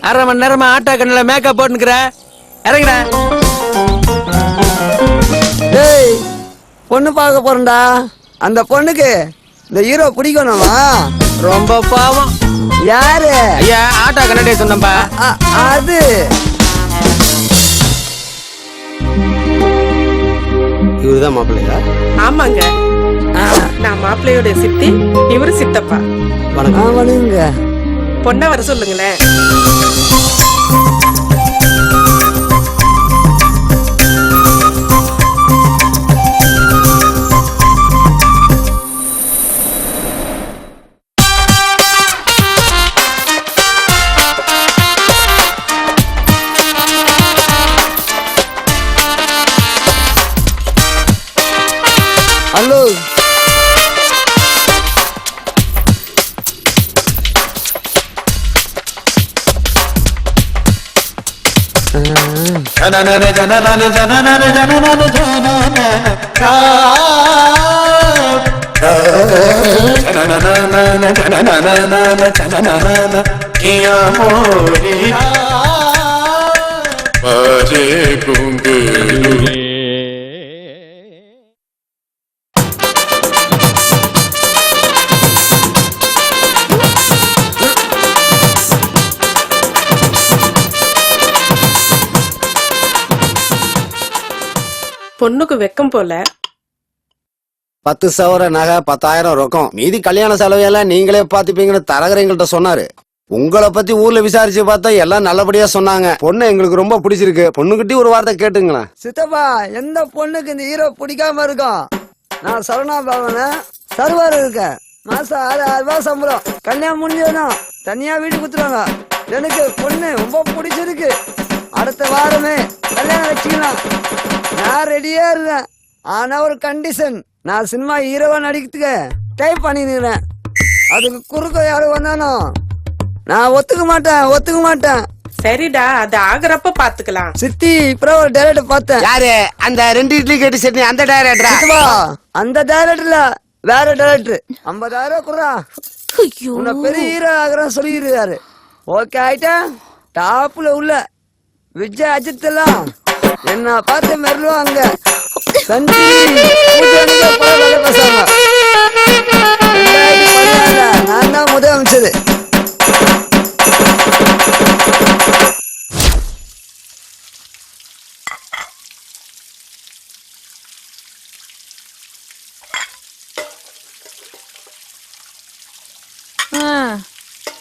அரை மணி நேரமா ஆட்டோ கண்ணுல மேக்கப் போட்டுக்கிற இறங்குற. டேய் பொண்ணு பார்க்க போறேன்டா. அந்த பொண்ணுக்கு இந்த ஹீரோ பிடிக்கணுமா? ரொம்ப பாவம். யாரு? ஐயா ஆட்டோ கண்ணடே சொன்னப்பா. அது இவருதான் மாப்பிள்ளையா? ஆமாங்க, நான் மாப்பிள்ளையோட சித்தி, இவரு சித்தப்பா. வணங்க. பொண்ண வர சொல்லுங்களேன். ஹலோ. பொண்ணுக்கு வெக்கம் போல. 10 சவர நகை 10,000 ரொக்கம், மீதி கல்யாண செலவையெல்லாம் நீங்களே பாத்துப்பீங்கன்னு தரகர் எங்கள்கிட்ட சொன்னாரு. உங்களை பத்தி ஊர்ல விசாரிச்சு பார்த்தா எல்லாம் நல்லபடியா சொன்னாங்க. பொண்ணு எங்களுக்கு ரொம்ப பிடிச்சிருக்கு. பொண்ணுகிட்ட ஒரு வார்த்தை கேட்டுங்களேன். சித்தப்பா, எந்த பொண்ணுக்கு இந்த ஹீரோ பிடிக்காம இருக்கும்? நான் சரவணா பவன சர்வர் இருக்கேன். மாசம் 6,000 ரூபாய் சம்பளம். கல்யாணம் முடிஞ்சதும் தனியா வீடு குத்துருவாங்க. எனக்கு பொண்ணு ரொம்ப பிடிச்சிருக்கு. அடுத்த வாரமே கல்யாணம் வச்சுக்கலாம். நான் ரெடியா இருக்கேன். ஆனா ஒரு கண்டிஷன், நான் சினிமா ஹீரோவா நடிக்கிறதுக்கு டைப் பண்ணிடுறேன். அதுக்கு குறுக்க யாரும் வந்தாலும் நான் ஒத்துக்க மாட்டேன். சரிடா, அது ஆகுறப்ப பாத்துக்கலாம். சித்தி, இப்ப ஒரு டைரக்டர் பார்த்தேன். யாரு? அந்த 2 இட்லி கேட்டு சட்னி அந்த டைரக்டரா? அந்த டைரக்டர்ல வேற டைரக்டர். 50,000 குறா. உன்னை பெரிய ஹீரோ ஆகுறேன்னு சொல்லிடுறாரு. ஓகே ஆயிட்டா? டாப்ல உள்ள விஜய் அஜித் எல்லாம் என்ன பார்த்து மெருவாங்க. பேசாம நான் தான் முதல் அமைச்சது.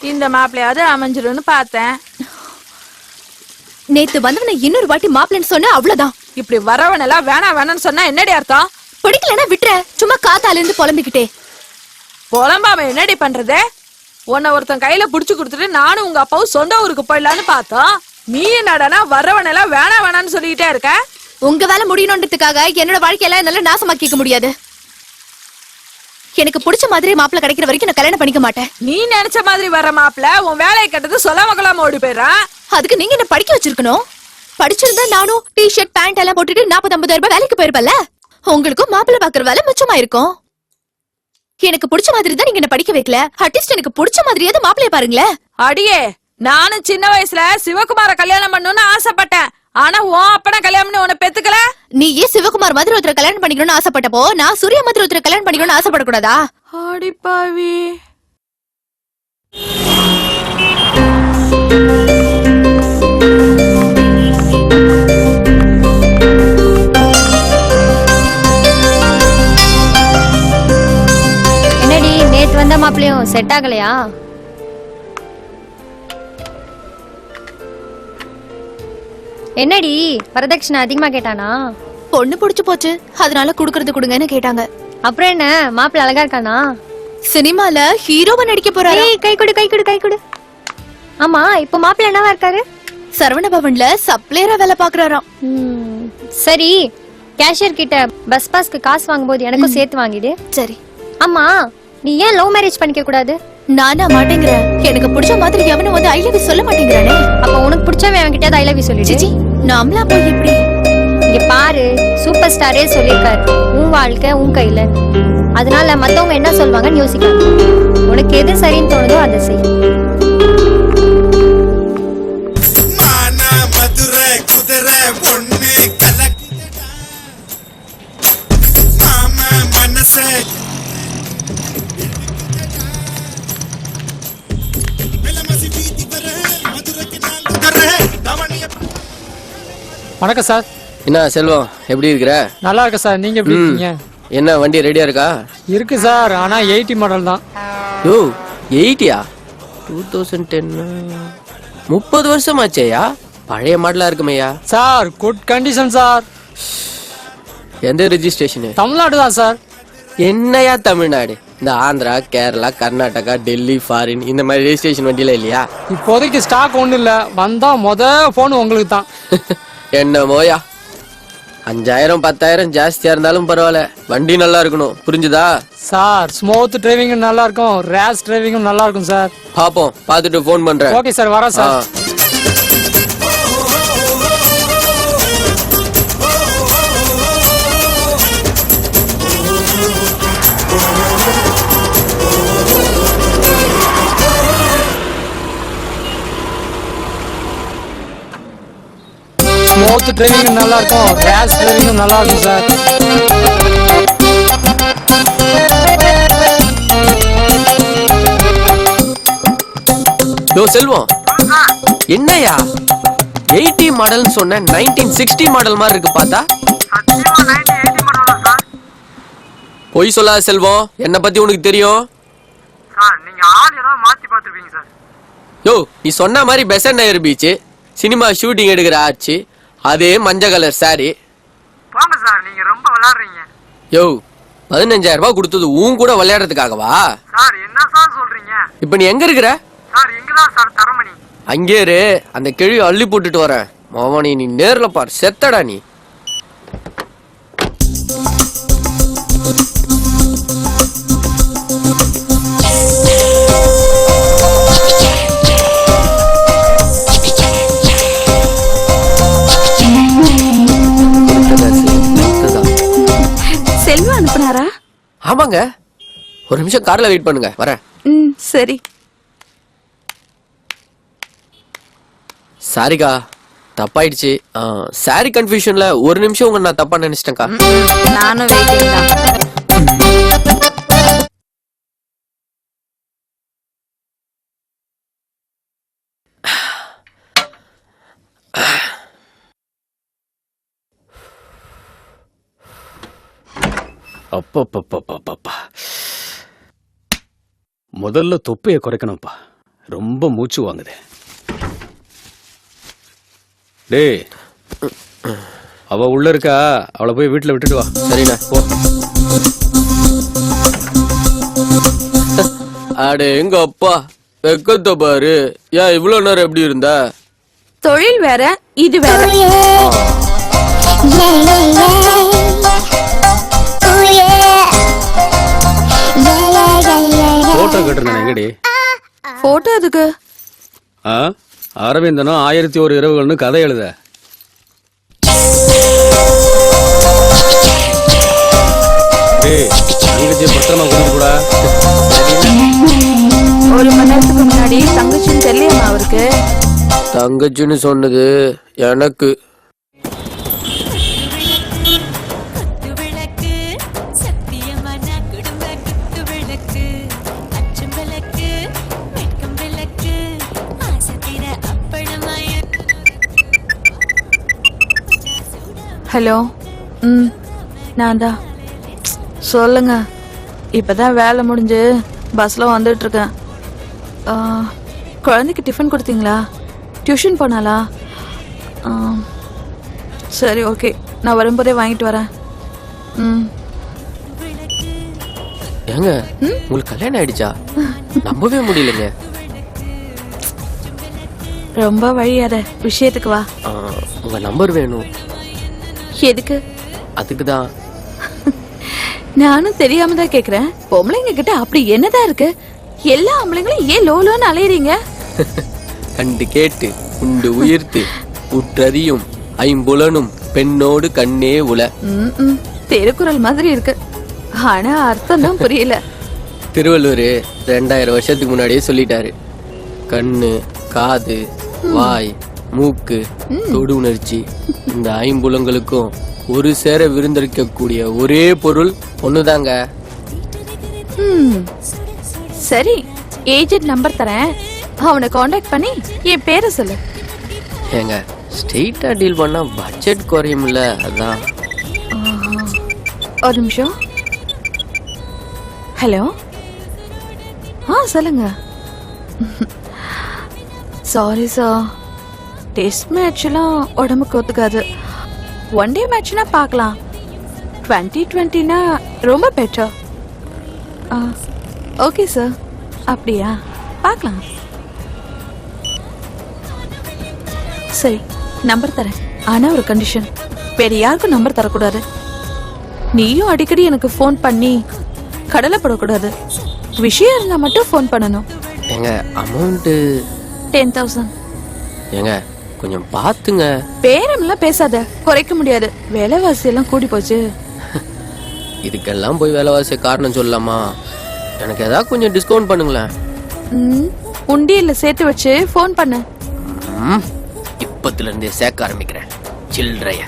இந்த மாப்பிள்ளையாவது அமைஞ்சிரும்னு பார்த்தேன். நேத்து வந்தவன இன்னொரு வாட்டி மாப்பிள்ளைன்னு சொன்ன அவ்வளவுதான். இப்படி வரவனெல்லாம் வேணாம்னு சொன்னா என்னடி அர்த்தம்? பிடிக்கலன்னா விட்டுற. சும்மா காத்தால இருந்து புலம்பிக்கிட்டே. புலம்பாம என்னடி பண்றது? உன்னை ஒருத்தன் கையில புடிச்சு கொடுத்துட்டு நானும் உங்க அப்பாவும் சொந்த ஊருக்கு போயிடலான்னு பார்த்தோம். நீ என்னடனா வரவனெல்லாம் வேணாம்னு சொல்லிக்கிட்டே இருக்க. உங்க வேலை முடியணுன்றதுக்காக என்னோட வாழ்க்கையெல்லாம் என்னால நாசமாக்கிக்க முடியாது. எனக்கு பிடிச்ச மாதிரி மாப்பிள்ள கிடைக்கிற வரைக்கும் நான் கல்யாணம் பண்ணிக்க மாட்டேன். நீ நினைச்ச மாதிரி வர மாப்பிள்ள உன் வேலையை கட்டது சொல்லாம கொள்ளாம ஓடி போயிடுறான். அதுக்கு நீங்க என்ன படிக்க வச்சிருக்கணும். படிச்சிருந்தா நானும் டிஷர்ட் பேண்ட் எல்லாம் போட்டுட்டு 40-50 ரூபாய் வேலைக்கு போயிருப்பல. உங்களுக்கும் மாப்பிள்ள பாக்குற வேலை மிச்சமா இருக்கும். எனக்கு பிடிச்ச மாதிரி தான் நீங்க என்ன படிக்க வைக்கல. அட்லீஸ்ட் எனக்கு பிடிச்ச மாதிரியாவது மாப்பிள்ளைய பாருங்களேன். அடியே, நானும் சின்ன வயசுல சிவகுமார கல்யாணம் பண்ணணும்னு ஆசைப்பட்டேன். ஆனா உன் அப்பன கல்யாணம்னு உன்னை பெத்துக்கல. நீ ஏன் சிவகுமார் மாதிரி ஒருத்தர கல்யாணம் பண்ணிக்கணும்னு ஆசைப்பட்டப்போ நான் சூர்யா மாதிரி ஒருத்தர கல்யாணம் பண்ணிக்கணும்னு ஆசைப்படக்கூடாதா? அடிப்பாவி. என்னடி நேத்து வந்த மாப்பிளையும் செட் ஆகலையா? என்னடி வரதட்சணை அதிகமா கேட்டானா? பொண்ணு புடிச்சு போச்சு, அதனால குடுக்கறது கொடுங்கன்னு கேட்டாங்க. அப்புறம் என்ன, மாப்பிள்ள அழகா இருக்கானா? சினிமால ஹீரோவா நடிக்க போறாரு. கை கொடு. ஆமா, இப்ப மாப்பிள்ள என்னவா இருக்காரு? சரவண பவன்ல சப்ளையரா வேலை பாக்குறாராம். சரி, கேஷியர் கிட்ட பஸ் பாஸ்க்கு காசு வாங்கும்போது எனக்கும் சேர்த்து வாங்கிடு. சரி. ஆமா, நீ ஏன் லவ் மேரேஜ் பண்ணிக்க கூடாது? நானா மாட்டேங்கிறேன். எனக்கு பிடிச்ச மாதிரி எவனும் வந்து ஐ லவ் யூ சொல்ல மாட்டேங்கிறானே. அப்ப உனக்கு பிடிச்சவன் அவன்கிட்ட ஐ லவ் யூ சொல்லிடு. நாமளா போய் எப்படி? இங்க பாரு, சூப்பர் ஸ்டாரே சொல்லிருக்காரு, உன் வாழ்க்கை உன் கையில. அதனால மத்தவங்க என்ன சொல்வாங்கன்னு யோசிக்காது. உனக்கு எது சரின்னு தோணுதோ அதை செய். குதிரை பொண்ணு கலக்குதடா மாம மனசே வெலமசி வீதி வர மதுரைக்கு நான் குதிரை தவணிய வணக்கம் சார். என்ன செல்வம், எப்படி இருக்கிற? நல்லா இருக்கு சார். நீங்க எப்படி இருக்கீங்க? என்ன வண்டி ரெடியா இருக்கா? இருக்கு சார். ஆனா 80 மாடல் தான். யோ 80யா? 2010 30 வருஷம் ஆச்சேயா? பழைய மாடலா இருக்குமையா சார். Good condition sir. எந்த ரெஜிஸ்ட்ரேஷன்? தமிழ்நாடு தான் சார். என்னையா தமிழ்நாடு? இந்த ஆந்திரா, கேரளா, கர்நாடகா, டெல்லி, ஃபாரின் இந்த மாதிரி ரெஜிஸ்ட்ரேஷன் வண்டியில இல்லையா? இப்போதைக்கு ஸ்டாக் ஒண்ணு இல்ல. வந்தா போன் உங்களுக்கு தான். என்னமோயா, 5000 10,000 ஜாஸ்தியா இருந்தாலும் பரவாயில்ல, வண்டி நல்லா இருக்கணும். புரிஞ்சுதா சார்? ஸ்மூத் டிரைவிங்கும் நல்லா இருக்கும், ரேஸ் டிரைவிங்கும் நல்லா இருக்கும் சார். பாப்போம், பாத்துட்டு போன் பண்றேன். ஓகே சார், வரேன் சார். ஸ்மூத் டிரைவிங்கும் நல்லா இருக்கும், ரேஸ் டிரைவிங்கும் நல்லா இருக்கும் சார். யோ செல்வம், என்னையா 80 மாடல்னு சொன்ன? 1960 மாடல் மாதிரி இருக்கு பார்த்தா. பொய் சொல்லாத செல்வம், என்ன பத்தி உனக்கு தெரியும்? யோ, நீ சொன்ன மாதிரி பெசன்ட் நகர் பீச் சினிமா ஷூட்டிங் எடுக்கிற ஆச்சு, அதே மஞ்சள் கலர் சாரி. யோ 15,000 ரூபாய் கொடுத்தது உன் கூட விளையாடுறதுக்காகவா? இப்ப நீ எங்க இருக்கிற? அங்கே இரு, அந்த கிழி அள்ளி போட்டுட்டு வரேன். மாமனி, நீ நேர்ல பார், செத்தடா நீ. செல்வா அனுப்புனாரா? ஆமாங்க, ஒரு நிமிஷம் கார்ல வெயிட் பண்ணுங்க, வரேன். சரி. சாரிக்கா, தப்பாயிடுச்சு. சாரி கன்ஃபியூஷன்ல ஒரு நிமிஷம் உங்க நான் தப்பா நினைச்சிட்டேன்க்கா. நானும் வெயிட்டிங் தான். அப்பப்பப்பப்பப்பா, முதல்ல தொப்பையை குறைக்கணும்ப்பா, ரொம்ப மூச்சு வாங்குது. டேய், அவ உள்ள இருக்கா, அவளை போய் வீட்டுல விட்டுட்டு வா. சரிண்ணா, போ. அடே எங்க அப்பா, வெக்கத்த பாரு. ஏன் இவ்வளவு நேரம் எப்படி இருந்த? தொழில் வேற, இது வேற. போட்டோ கேட்டிருந்தேன், எங்கடி? போட்டோ எதுக்கு? அரவிந்தனும் 1001 இரவுகள்னு கதை எழுத. பத்திரமா கொடுக்கூடா. 1 மணி நேரத்துக்கு முன்னாடி தங்கச்சின்னு தெரியலையா அவருக்கு? தங்கச்சின்னு சொன்னது எனக்கு. ஹலோ. நான் தான். சொல்லுங்க. இப்பதான் வேலை முடிஞ்சு பஸ்ல வந்துட்டு இருக்கேன். குழந்தைக்கு டிஃபன் கொடுத்தீங்களா? டியூஷன் போனாலா? சரி, ஓகே, நான் வரும்போதே வாங்கிட்டு வரேன். ஏங்க, உங்களுக்கு கல்யாணம் ஆயிடுச்சா? நம்பவே முடியலங்க. ரொம்ப வழியாத, விஷயத்துக்கு வா. உங்க நம்பர் வேணும். எதுக்கு? அதுக்குதான். நானும் தெரியாம தான் கேக்குறேன். பொம்பளைங்க கிட்ட அப்படி என்னதான் இருக்கு? எல்லா ஆம்பளைங்களும் ஏன் லோலோன்னு அலையறீங்க? கண்டு கேட்டு உண்டு உயிர்த்து உற்றறியும் ஐம்புலனும் பெண்ணோடு கண்ணே உல. திருக்குறள் மாதிரி இருக்கு, ஆனா அர்த்தம் தான் புரியல. திருவள்ளுவர் 2000 வருஷத்துக்கு முன்னாடியே சொல்லிட்டாரு. கண்ணு, காது, வாய், மூக்கு தொடு உணர்ச்சி இந்த ஐம்புலங்களுக்கும் ஒரு சேர விருந்தளிக்கக்கூடிய ஒரே பொருள் ஒண்ணுதாங்க. சரி, ஏஜென்ட் நம்பர் தரேன், அவனை காண்டாக்ட் பண்ணி என் பேரை சொல்லு. ஏங்க ஸ்ட்ரெயிட்டா டீல் பண்ணா பட்ஜெட் குறையும்ல, அதான். ஒரு நிமிஷம். ஹலோ, சொல்லுங்க. சாரி சார், டெஸ்ட் மேட்ச்லாம் உடம்புக்கு ஒத்துக்காது. ஒன் டே மேட்ச்னா பார்க்கலாம். 2020னா ரொம்ப பெட்டர். ஓகே சார், அப்படியா, பார்க்கலாம். சரி, நம்பர் தரேன். ஆனா ஒரு கண்டிஷன், வேற யாருக்கும் நம்பர் தரக்கூடாது. நீயும் அடிக்கடி எனக்கு ஃபோன் பண்ணி கடலை படக்கூடாது. விஷயம் இருந்தா மட்டும் ஃபோன் பண்ணணும். ஏங்க அமௌண்ட் 10,000. ஏங்க கொஞ்சம் பாத்துங்க. பேரம்லாம் பேசாத, குறைக்க முடியாது. விலைவாசி எல்லாம் கூடி போச்சு. இதுக்கெல்லாம் போய் வேலைவாசிய காரணம் சொல்லலாமா? எனக்கு ஏதாவது கொஞ்சம் டிஸ்கவுண்ட் பண்ணுங்களேன். உண்டியல்ல சேர்த்து வச்சு ஃபோன் பண்ணு. இப்பத்துல இருந்தே சேர்க்க ஆரம்பிக்கிறேன் சில்லறைய.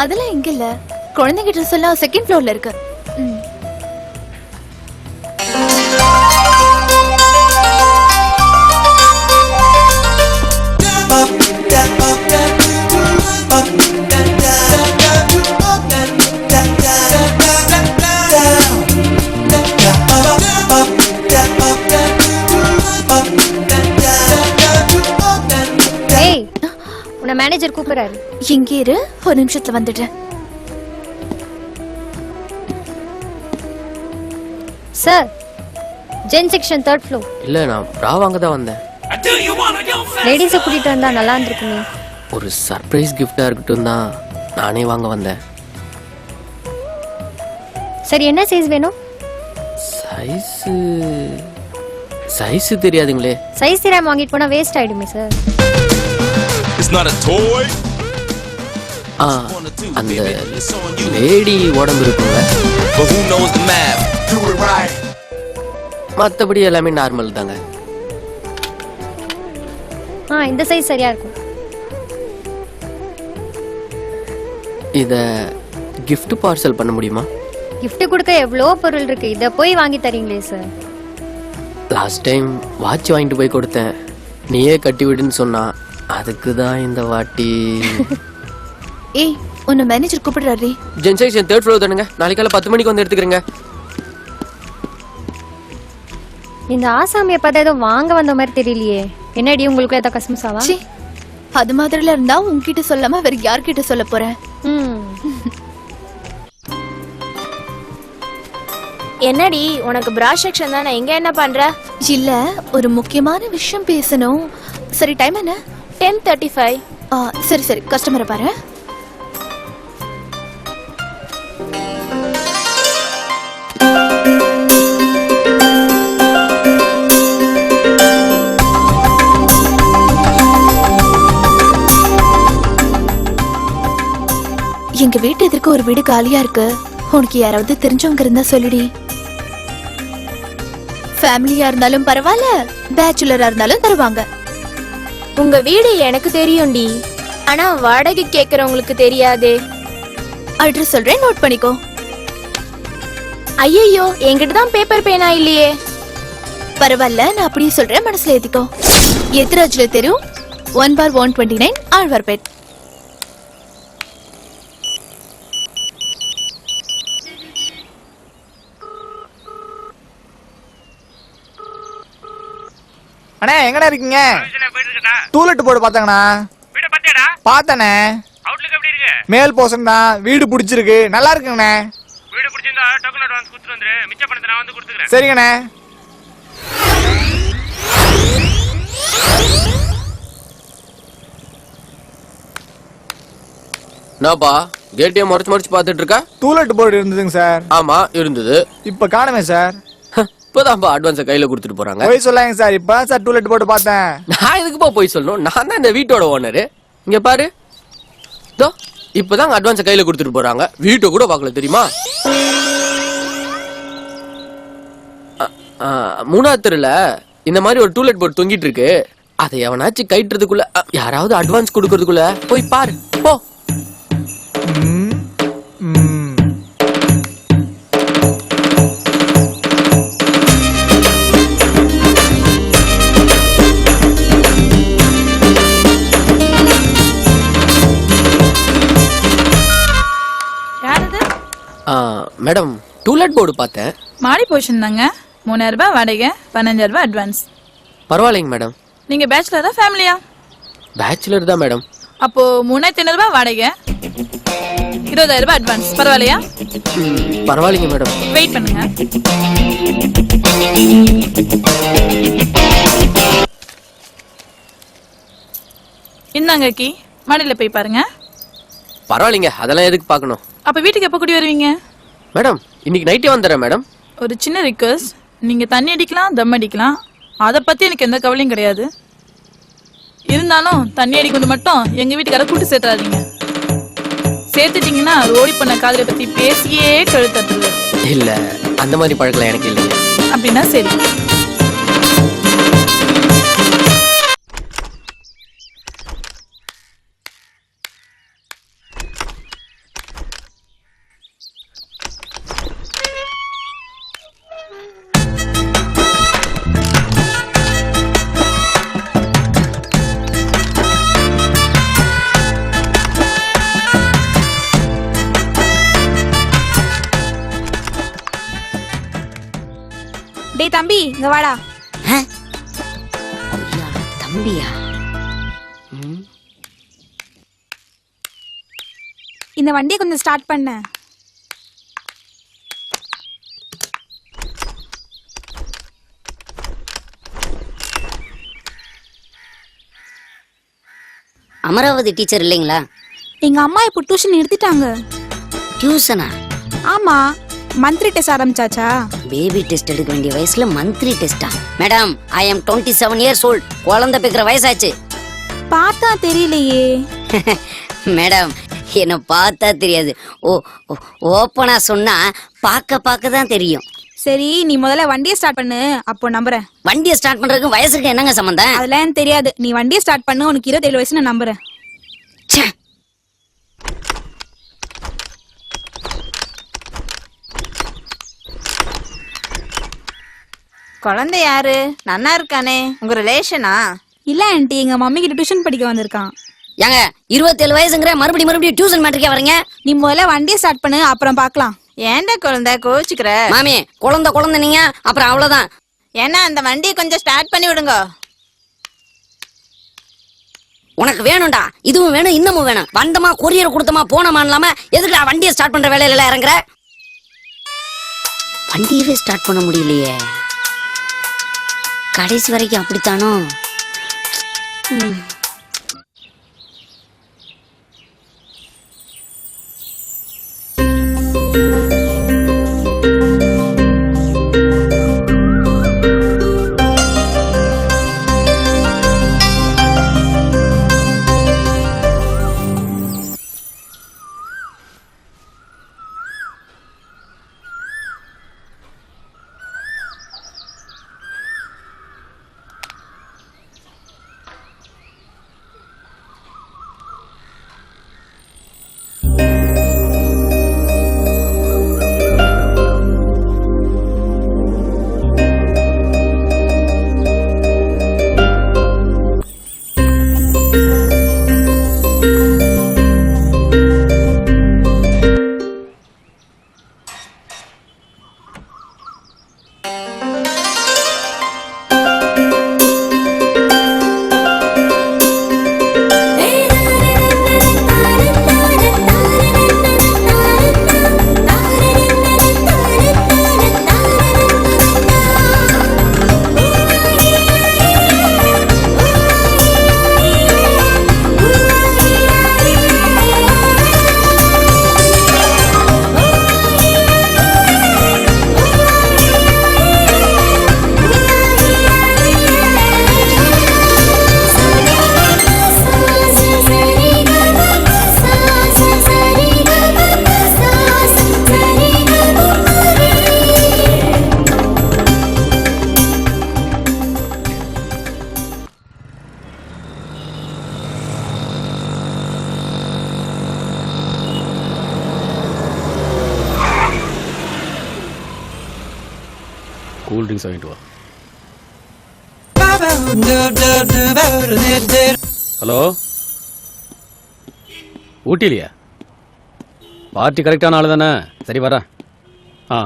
அதெல்லாம் இங்க இல்ல, குழந்தைங்க ட்ரெஸ் எல்லாம் செகண்ட் ஃப்ளோர்ல இருக்கு. மேனேஜர் கூப்பிடுறாரு. இங்கே இரு, ஒரு நிமிஷத்துல வந்துடுறேன். சார், ஜென் செக்ஷன் 3rd ஃப்ளோர். இல்ல, நான் ப்ரா வாங்க தான் வந்தேன். லேடிஸை கூட்டிட்டு வந்தா நல்லா இருந்திருக்குமே. ஒரு சர்ப்ரைஸ் கிஃப்டா இருக்கட்டும் தான் நானே வாங்க வந்தேன். சரி, என்ன சைஸ் வேணும்? சைஸ் தெரியாதுங்களே. சைஸ் தெரியாம வாங்கிட்டு போனா வேஸ்ட் ஆயிடுமே sir. It's not a toy. அந்த லேடி உடம்பு இருக்குங்க. But who knows the math? Do it right. மத்தபடி எல்லாமே நார்மல் தாங்க. இந்த சைஸ் சரியா இருக்கும். இத gift பார்சல் பண்ண முடியுமா? gift கொடுக்க எவ்வளோ பொருள் இருக்கு, இத போய் வாங்கி தரீங்களே சார். லாஸ்ட் டைம் வாட்ச் வாங்கிட்டு போய் கொடுத்தேன், நீயே கட்டி விடுன்னு சொன்னா, அதுக்கு தான் இந்த வாட்டி. ஏய், உன்னை மேனேஜர் கூப்பிடுறாரு. ஜென்சேஷன் 3rd ஃப்ளோர் தானுங்க. நாளைக்கு காலை 10 மணிக்கு வந்து எடுத்துக்கிறேங்க. இந்த ஆசாமியை பார்த்தா ஏதோ வாங்க வந்த மாதிரி தெரியலையே. என்னடி உங்களுக்கு ஏதோ கஸ்மஸாவா? ச்சீ, அது மாதிரில இருந்தா உன்கிட்ட சொல்லாம வேற யார்கிட்ட சொல்ல போறேன்? என்னடி உனக்கு பிரா செக்ஷன் தானே, இங்க என்ன பண்ற? இல்ல, ஒரு முக்கியமான விஷயம் பேசணும். சரி, டைம் என்ன? 10:35. சரி சரி, கஸ்டமரை பாரு. எங்க வீட்டு எதிர்க்க ஒரு வீடு காலியா இருக்கு. உனக்கு யாராவது தெரிஞ்சவங்க இருந்தா சொல்லுடி. ஃபேமிலியா இருந்தாலும் பரவாயில்ல, பேச்சுலரா இருந்தாலும் தருவாங்க. உங்க வீடு எனக்கு தெரியும்டி, ஆனா வாடகை கேக்குறவங்களுக்கு தெரியாதே. அட்ரஸ் சொல்றேன், நோட் பண்ணிக்கோ. ஐயோ, என்கிட்ட தான் பேப்பர் பேனா இல்லையே. பரவாயில்ல, நான் அப்படியே சொல்றேன், மனசுல ஏத்திக்கோ. எத்திராஜ்ல தெரு 1/129 ஆழ்வார்பேட். அண்ணே, எங்கடா இருக்கீங்க? டூலெட் போர்டு பாத்தாங்கண்ணா. பார்த்தனே. மேல் போர்ஷன் தான். வீடு பிடிச்சிருக்கு, நல்லா இருக்குங்கண்ணே. சரிங்கண்ணே. நாப்பா கேட்டியம் முறைச்சு பார்த்துட்டு இருக்கா? டூலெட் போர்டு இருந்ததுங்க சார். ஆமா இருந்தது. இப்ப காணுமே சார். இப்பதான்ப்பா அட்வான்ஸை கையில கொடுத்துட்டு போறாங்க. போய் சொல்லாங்க சார். இப்ப சார் டூலெட் போர்டு பார்த்தேன். நான் எதுக்குப்பா போய் சொல்லணும்? நான் தான் இந்த வீட்டோட ஓனரு. இங்க பாரு, இதோ இப்பதான் அட்வான்ஸை கையில கொடுத்துட்டு போறாங்க. வீட்டை கூட பார்க்கல தெரியுமா? 3ஆவது தெருல இந்த மாதிரி ஒரு டூலெட் போர்டு தொங்கிட்டு இருக்கு. அதை எவனாச்சும் கைட்டுறதுக்குள்ள, யாராவது அட்வான்ஸ் கொடுக்கறதுக்குள்ள போய் பாரு போ. மேடம், டூலெட் போர்டு பார்த்தேன். மாடி போர்ஷன் தாங்க. 3000 ரூபாய் வாடகை, 15000 ரூபாய் அட்வான்ஸ். பரவாயில்லைங்க மேடம். நீங்க பேச்சுலரா ஃபேமிலியா? பேச்சுலர் தான் மேடம். அப்போ 3500 ரூபாய் வாடகை, 20000 ரூபாய் அட்வான்ஸ். பரவாயில்லையா? பரவாயில்லைங்க மேடம். வெயிட் பண்ணுங்க. இந்தாங்க கீ, மாடியில போய் பாருங்க. பரவாயில்லைங்க, அதெல்லாம் எதுக்கு பார்க்கணும்? அப்ப வீட்டுக்கு எப்ப கூடி வருவீங்க? மேடம், இன்னைக்கு நைட்டே வந்துடுறேன் மேடம். ஒரு சின்ன ரிக்வெஸ்ட், நீங்க தண்ணி அடிக்கலாம், தம் அடிக்கலாம், அதை பத்தி எனக்கு எந்த கவலையும் கிடையாது. இருந்தாலும் தண்ணி அடிக்கிறது மட்டும் எங்க வீட்டுக்கார கூட்டு சேர்த்துறாதீங்க. சேர்த்துட்டீங்கன்னா ரோடி பண்ண காதலை பத்தி பேசியே கழுத்தட்டுது. இல்ல, அந்த மாதிரி பழக்கலாம் எனக்கு இல்லைங்க. அப்படின்னா சரி. டேய் தம்பி, இங்க வாடா. தம்பியா? இந்த வண்டியை கொஞ்சம் ஸ்டார்ட் பண்ண. அமராவதி டீச்சர் இல்லைங்களா? எங்க அம்மா இப்போ டியூஷன் நிறுத்திட்டாங்க. டியூஷனா? ஆமா, மந்த்லி டெஸ்ட் ஆரம்பிச்சாச்சா? பேபி டெஸ்ட் எடுக்க வேண்டிய வயசுல மந்த்லி டெஸ்டா? மேடம், ஐ அம் 27 years old. குழந்தை பிக்கிற வயசாச்சு. பார்த்தா தெரியலையே. மேடம், என்ன பார்த்தா தெரியாது. ஓப்பனா சொன்னா பார்க்க தான் தெரியும். சரி, நீ முதல்ல வண்டியை ஸ்டார்ட் பண்ணு, அப்போ நம்புறேன். வண்டியை ஸ்டார்ட் பண்றதுக்கு வயசுக்கு என்னங்க சம்பந்தம்? அதெல்லாம் எனக்கு தெரியாது. நீ வண்டியை ஸ்டார்ட் பண்ணு, உனக்கு 27 வயசு, நான் நம்புறேன். குழந்தை யாரு? நன்னா இருக்கானே, உங்க ரிலேஷனா? இல்ல ஆண்டி, எங்க மம்மி கிட்ட டியூஷன் படிக்க வந்திருக்கான். ஏங்க 27 வயசுங்கிற மறுபடியும் டியூஷன் மேட்ரிக்கே வரீங்க. நீ முதல்ல வண்டியை ஸ்டார்ட் பண்ணு, அப்புறம் பார்க்கலாம். ஏன்டா குழந்தை கோச்சுக்கிற? மாமி குழந்தை நீங்க, அப்புறம் அவ்வளவுதான். ஏன்னா அந்த வண்டியை கொஞ்சம் ஸ்டார்ட் பண்ணி விடுங்க. உனக்கு வேணும்டா, இதுவும் வேணும் இன்னமும் வேணும். வந்தமா கொரியர் கொடுத்தமா போனமா இல்லாம எதுக்குடா வண்டியை ஸ்டார்ட் பண்ற வேலையில எல்லாம் இறங்குற? வண்டியவே ஸ்டார்ட் பண்ண முடியலையே. கடைசி வரைக்கும் அப்படித்தானோ? கூல் ட்ரிங்க்ஸ் வாங்கிட்டு வா. ஹலோ, ஊட்டிலையா? பார்ட்டி கரெக்டான ஆளு தானே? சரி வரேன். ஆ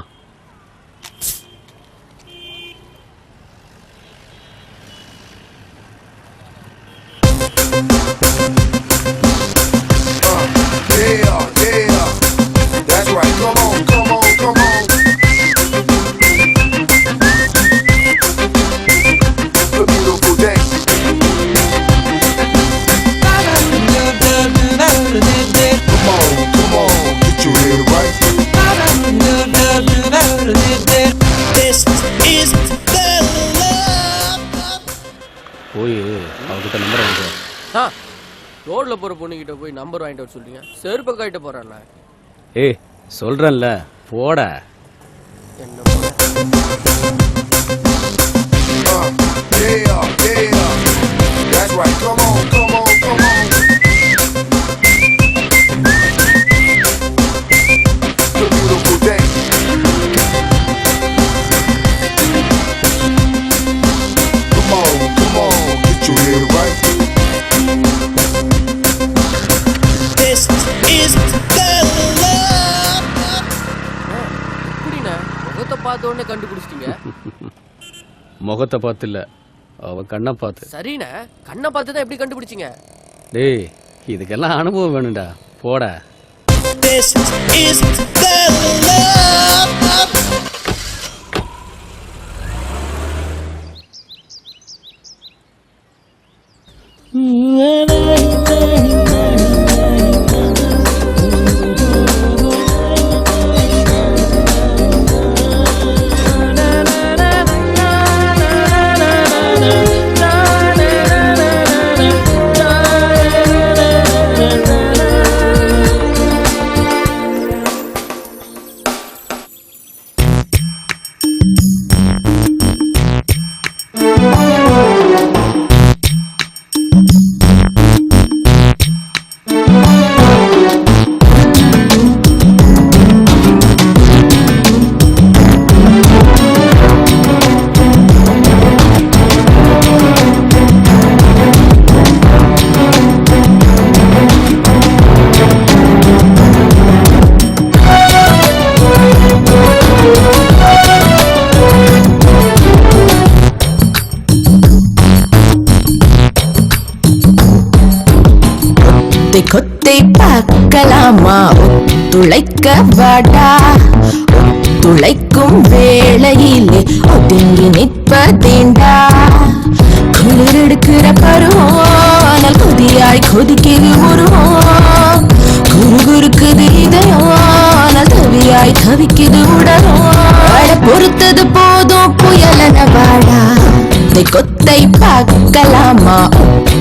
போய் அவகிட்ட நம்பர் வாங்கிட்டு ரோட்ல போற பொண்ணுகிட்ட போய் நம்பர் வாங்கிட்டு வர சொல்றீங்க? செருப்ப கைட்ட போறேன். ஏய் சொல்றேன்ல போட. என்ன பார்த்தோன்னே கண்டுபிடிச்சிட்டீங்க? முகத்தை பார்த்து இல்ல, அவ கண்ணை பார்த்து. சரிண்ணே, கண்ணை பார்த்து தான் எப்படி கண்டுபிடிச்சிங்க? டேய் இதுக்கெல்லாம் அனுபவம் வேணும்டா, போட. பார்க்கலாமா ஒத்துழைக்க வாடா ஒத்துழைக்கும் வேளையிலே ஒதுங்கி நிற்பதேண்டா குளிர் எடுக்கிற பருவம் கொதியாய் கொதிக்குது உருவம் குறுகுறுக்குது இதயம் தவியாய் தவிக்குது உடலும் பொறுத்தது போதும் புயலன வாடா கொத்தை பார்க்கலாமா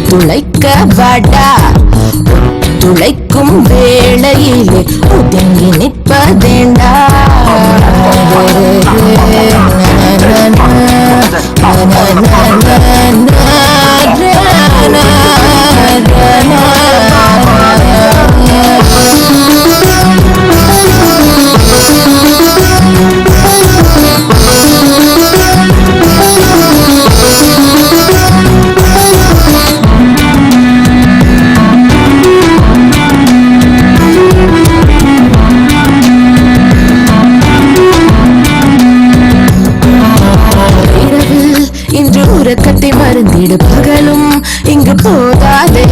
துளைக்க வாடா துளைக்கும் வேளையிலே ஒதுங்கி நிற்பதேண்டா உறக்கத்தை மறந்திடு பகலும் இங்கு போகாதே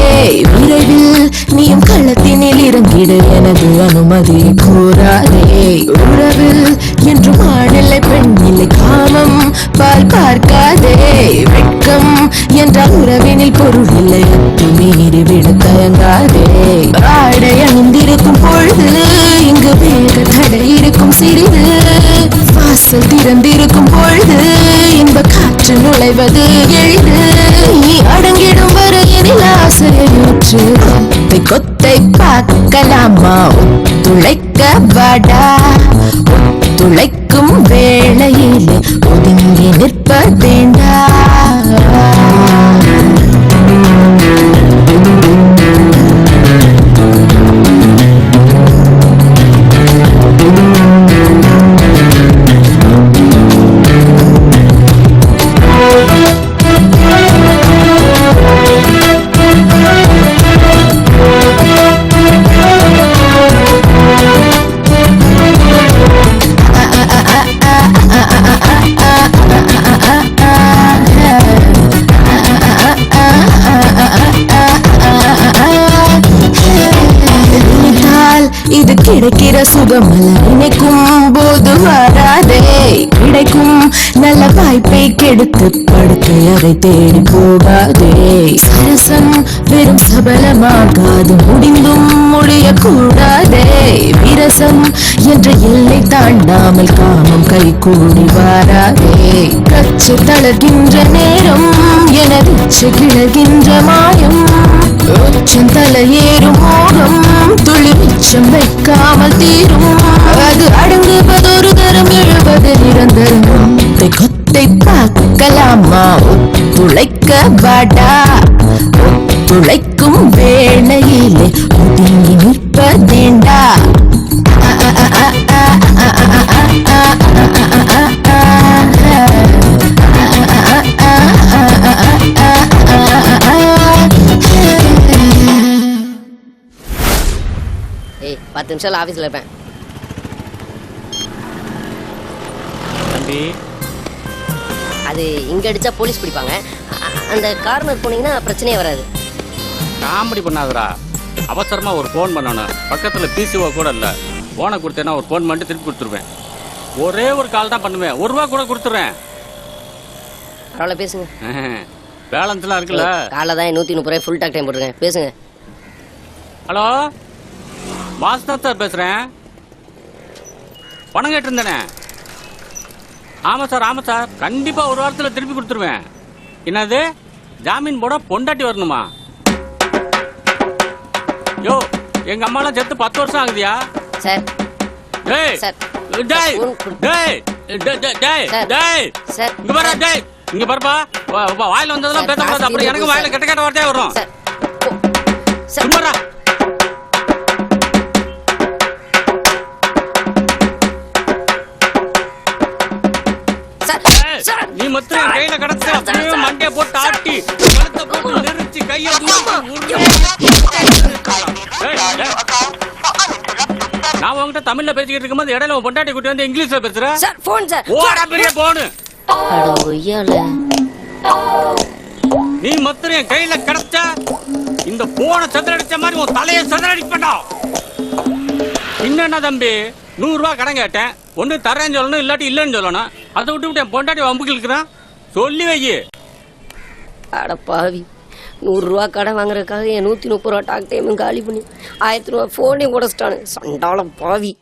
விரைவில் நீயும் களத்தினில் இறங்கிடு எனது அனுமதி கூறாதே உறவில் என்றும் ஆணில்லை பெண்ணில்லை காமம் பால் பார்க்காதே வெட்கம் என்ற உறவினில் பொருள் இல்லை அத்து மீறி விட தயங்காதே ஆடை அணிந்திருக்கும் பொழுது இங்கு வேக தடை இருக்கும் சிறிது வாசல் திறந்திருக்கும் பொழுது இன்ப காற்று நுழைவது எளிது நீ அடங்கிடும் வரையினில் ஆசையூற்று கொத்தை பார்க்கலாமா ஒத்துழைக்க வாடா ஒத்துழைக்கும் வேளையிலே ஒதுங்கி நிற்பதேண்டா இது கிடைக்கிற சுகமல்ல நினைக்கும் போது வராதே கிடைக்கும் நல்ல வாய்ப்பை கெடுத்து படுக்கை அறை தேடி போகாதே சரசம் வெறும் சபலமாகாது முடிந்தும் முடியக்கூடாதே விரசம் என்ற எல்லை தாண்டாமல் காமம் கை கூடி வாராதே கச்சு தளர்கின்ற நேரம் எனது கிளர்கின்ற மாயம் உச்சம் தலையேறும் மோகம் துளி மிச்சம் வைக்காமல் தீரும் அது அடங்குவதொரு தரம் எழுவது நிரந்தரம் கொத்தை பார்க்கலாமா ஒத்துழைக்க வாடா ஒத்துழைக்கும் வேளையிலே ஒதுங்கி நிற்பதேண்டா ஏய் 10 நிமிஷம் ஆபீஸ்ல இருப்பேன் தம்பி அது இங்க அடிச்சா போலீஸ் பிடிப்பாங்க அந்த கார்னர் போனீங்கன்னா பிரச்சனையே வராது காமெடி பண்ணாதடா அவசரமா ஒரு ஃபோன் பண்ணணும் பக்கத்துல பிசிஓ கூட இல்ல போனை கொடுத்தேன்னா ஒரு ஃபோன் பண்ணிட்டு திருப்பி கொடுத்துருவேன் ஒரே ஒரு கால் தான் பண்ணுவேன் ₹1 கூட கொடுத்துறேன் பரவாயில்ல பேசுங்க பேலன்ஸ்லாம் இருக்குல்ல காலைல தான் 130 ஃபுல் டாக் டைம் போட்டுருக்கேன் பேசுங்க ஹலோ வாசுதான் சார் பேசுறேன் பணம் கேட்டிருந்தேனே ஆமா சார் கண்டிப்பா ஒரு வாரத்தில் திருப்பி கொடுத்துருவேன் என்னது ஜாமீன் போட பொண்டாட்டி வரணுமா யோ எங்க அம்மாலாம் செத்து 10 வருஷம் ஆகுதியா சார் டேய் சார் டேய் டேய் டேய் டேய் சார் இங்க பாரு டேய் இங்க பாருப்பா வாயில வந்ததெல்லாம் பேசக்கூடாது அப்புறம் எனக்கு வாயில கெட்ட வார்த்தையா வரும் சார் சும்மாடா நீ மொத்தம் கையில கடத்து அப்படியே மண்டைய போட்டு ஆட்டி கழுத்தை போட்டு நெரிச்சு கையை நான் உங்ககிட்ட தமிழ்ல பேசிக்கிட்டு இருக்கும்போது இடையில பொண்டாட்டி கூட்டி வந்து இங்கிலீஷ்ல பேசுற சார் போன் சார் ஓடா பெரிய போனு அட ஒய்யால நீ மொத்தம் கையில கடத்த இந்த போனை சதுரடிச்ச மாதிரி உன் தலையை சதுரடிப்படா என்னன்னா தம்பி 100 ரூபா கடன் கேட்டேன், ஒண்ணு தரேன்னு சொல்லணும், இல்லாட்டி இல்லைன்னு சொல்லணும். அதை விட்டு என் பொண்டாட்டி வம்புக்கு இருக்கிறான். சொல்லி வை. அட பாவி, 100 ரூபா கடன் வாங்குறதுக்காக என் 130 ரூபா டாக் டைமும் காலி பண்ணி 1000 ரூபா போனையும் உடச்சிட்டானு. சண்டாளம் பாவி.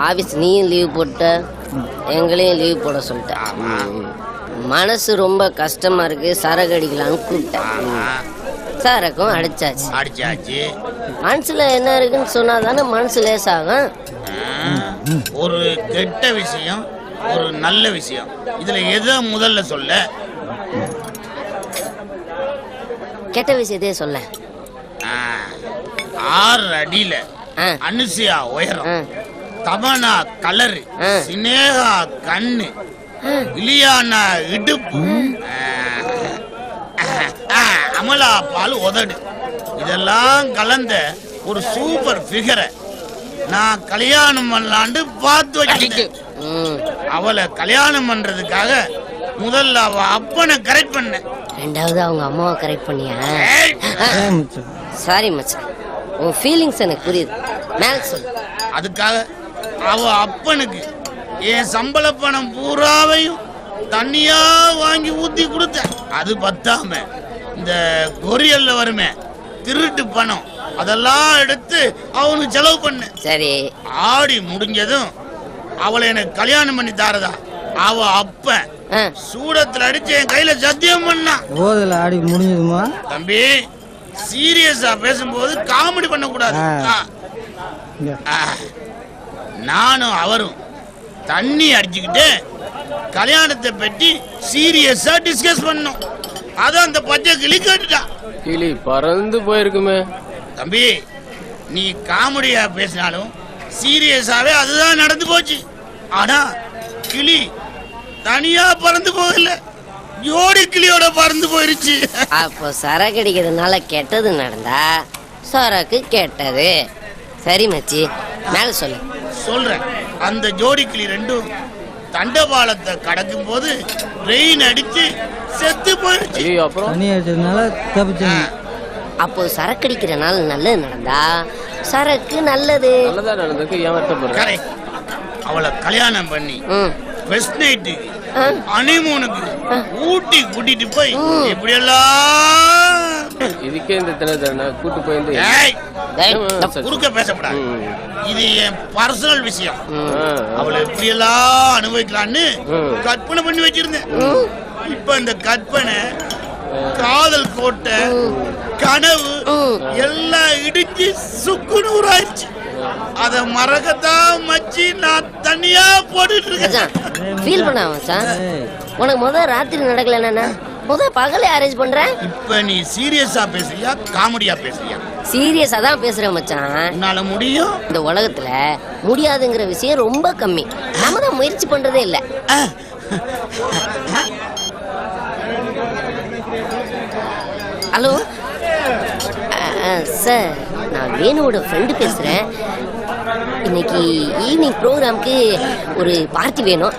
ஆபீஸ் நீயும் லீவ் போட்ட, எங்களையும் லீவ் போட சொல்லிட்டேன். மனசு ரொம்ப கஷ்டமா இருக்கு, சரக்கு அடிக்கலான்னு கூப்பிட்டேன். சரக்கும் அடிச்சாச்சு. மனசுல என்ன இருக்குன்னு சொன்னாதானே மனசு லேசாகும். ஒரு கெட்ட விஷயம், ஒரு நல்ல விஷயம், இதுல எதை முதல்ல சொல்ல? கெட்ட விஷயத்தையே சொல்ல. 6 அடியில அனுசியா உயரம், தமனா கலரு, சினேகா கண்ணு, இலியானா இடுப்பு, அமலா பால் உதடு, இதெல்லாம் கலந்த ஒரு சூப்பர் ஃபிகரை நான் கல்யாணம் பண்ணலான்னு பார்த்து வச்சிருக்கேன். அவளை கல்யாணம் பண்றதுக்காக முதல்ல அவ அப்பனை கரெக்ட் பண்ண, ரெண்டாவது அவங்க அம்மாவை கரெக்ட் பண்ணியா? சாரி மச்சான், உன் ஃபீலிங்ஸ் எனக்கு புரியுது. மேல சொல்லு. அதுக்காக அவ அப்பனுக்கு என் சம்பள பணம் பூராவையும் தண்ணியா வாங்கி ஊத்தி கொடுத்த. அது பத்தாம இந்த கொரியல்ல வருமே திருட்டு பணம், அதெல்லாம் எடுத்து அவனுக்கு செலவு பண்ண. சரி, ஆடி முடிஞ்சதும் அவளை எனக்கு கல்யாணம் பண்ணி தாரதா அவ அப்ப சூடத்துல அடிச்சு என் கையில சத்தியம் பண்ணா. ஆடி முடிஞ்சதுமா தம்பி, சீரியஸா பேசும்போது காமெடி பண்ண கூடாது. நானும் அவரும் தண்ணி அடிச்சுக்கிட்டு கல்யாணத்தை பற்றி சீரியஸா டிஸ்கஸ் பண்ணோம். அத அந்த பச்சை கிளி கேட்டுட்டா. கிளி பறந்து போயிருக்குமே. தம்பி, நீ காமெடியா பேசினாலும் சீரியஸாவே அதுதான் நடந்து போச்சு. ஆனா கிளி தனியா பறந்து போகல, ஜோடி கிளியோட பறந்து போயிருச்சு. அப்போ சரக்கு அடிக்கிறதுனால கெட்டது நடந்தா சரக்கு கெட்டது. சரி மச்சி, மேல சொல்லு. சொல்றேன். அந்த ஜோடி கிளி ரெண்டும் தண்டபாலத்தை கடக்கும் போது ரெயின் அடிச்சு செத்து போயிடுச்சு. அப்போ சரக்கு அடிக்கிறனால நல்லது நடந்தா சரக்கு நல்லது. அவளை கல்யாணம் பண்ணி வெஸ்ட் நைட்டுக்கு ஹனிமூனுக்கு ஊட்டி கூட்டிட்டு போய் இப்படி எல்லாம் இதுக்கே இந்த கூட்டு போய் குறுக்க பேசப்படாது. இது என் பர்சனல் விஷயம். அவளை எப்படி எல்லாம் அனுபவிக்கலான்னு கற்பனை பண்ணி வச்சிருந்தேன். இப்ப இந்த கற்பனை, காதல் கோட்டை, கனவு எல்லாம் இடிச்சு சுக்குன்னு ஊராயிடுச்சு. அத மறக்கத்தான் மச்சி நான் தனியா போட்டுட்டு இருக்கேன். ஃபீல் பண்ண மச்சான். உனக்கு முதல் ராத்திரி நடக்கலன்னா முதல் பகலே அரேஞ்ச் பண்றேன். இப்ப நீ சீரியஸா பேசுறியா காமெடியா பேசுறியா? சீரியஸா தான் பேசுறேன் மச்சான். என்னால முடியும். இந்த உலகத்துல முடியாதுங்கிற விஷயம் ரொம்ப கம்மி. நம்ம தான் முயற்சி பண்றதே இல்ல. ஹலோ சார், நான் வேணுவோட ஃப்ரெண்டு பேசுறேன். இன்னைக்கு ஈவினிங் ப்ரோக்ராம்க்கு ஒரு பார்ட்டி வேணும்.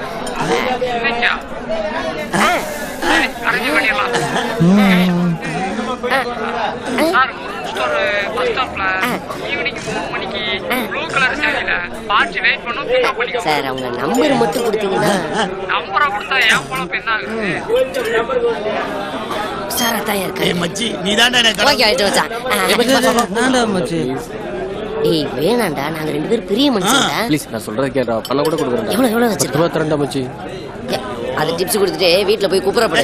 சார், அவங்க நம்பர் மட்டும் கொடுத்தீங்கன்னா. மச்சி நீ தான் ஏய் வேணாண்டா, நாங்க 2 பேரும் பெரிய மனுஷன்டா. ப்ளீஸ் நான் சொல்றத கேட்டா பல்ல கூட கொடுக்குறேன். எவ்வளவு வச்சிருக்க? 22 மச்சி. அது டிப்ஸ் கொடுத்துட்டு வீட்ல போய் குப்புறப்படு.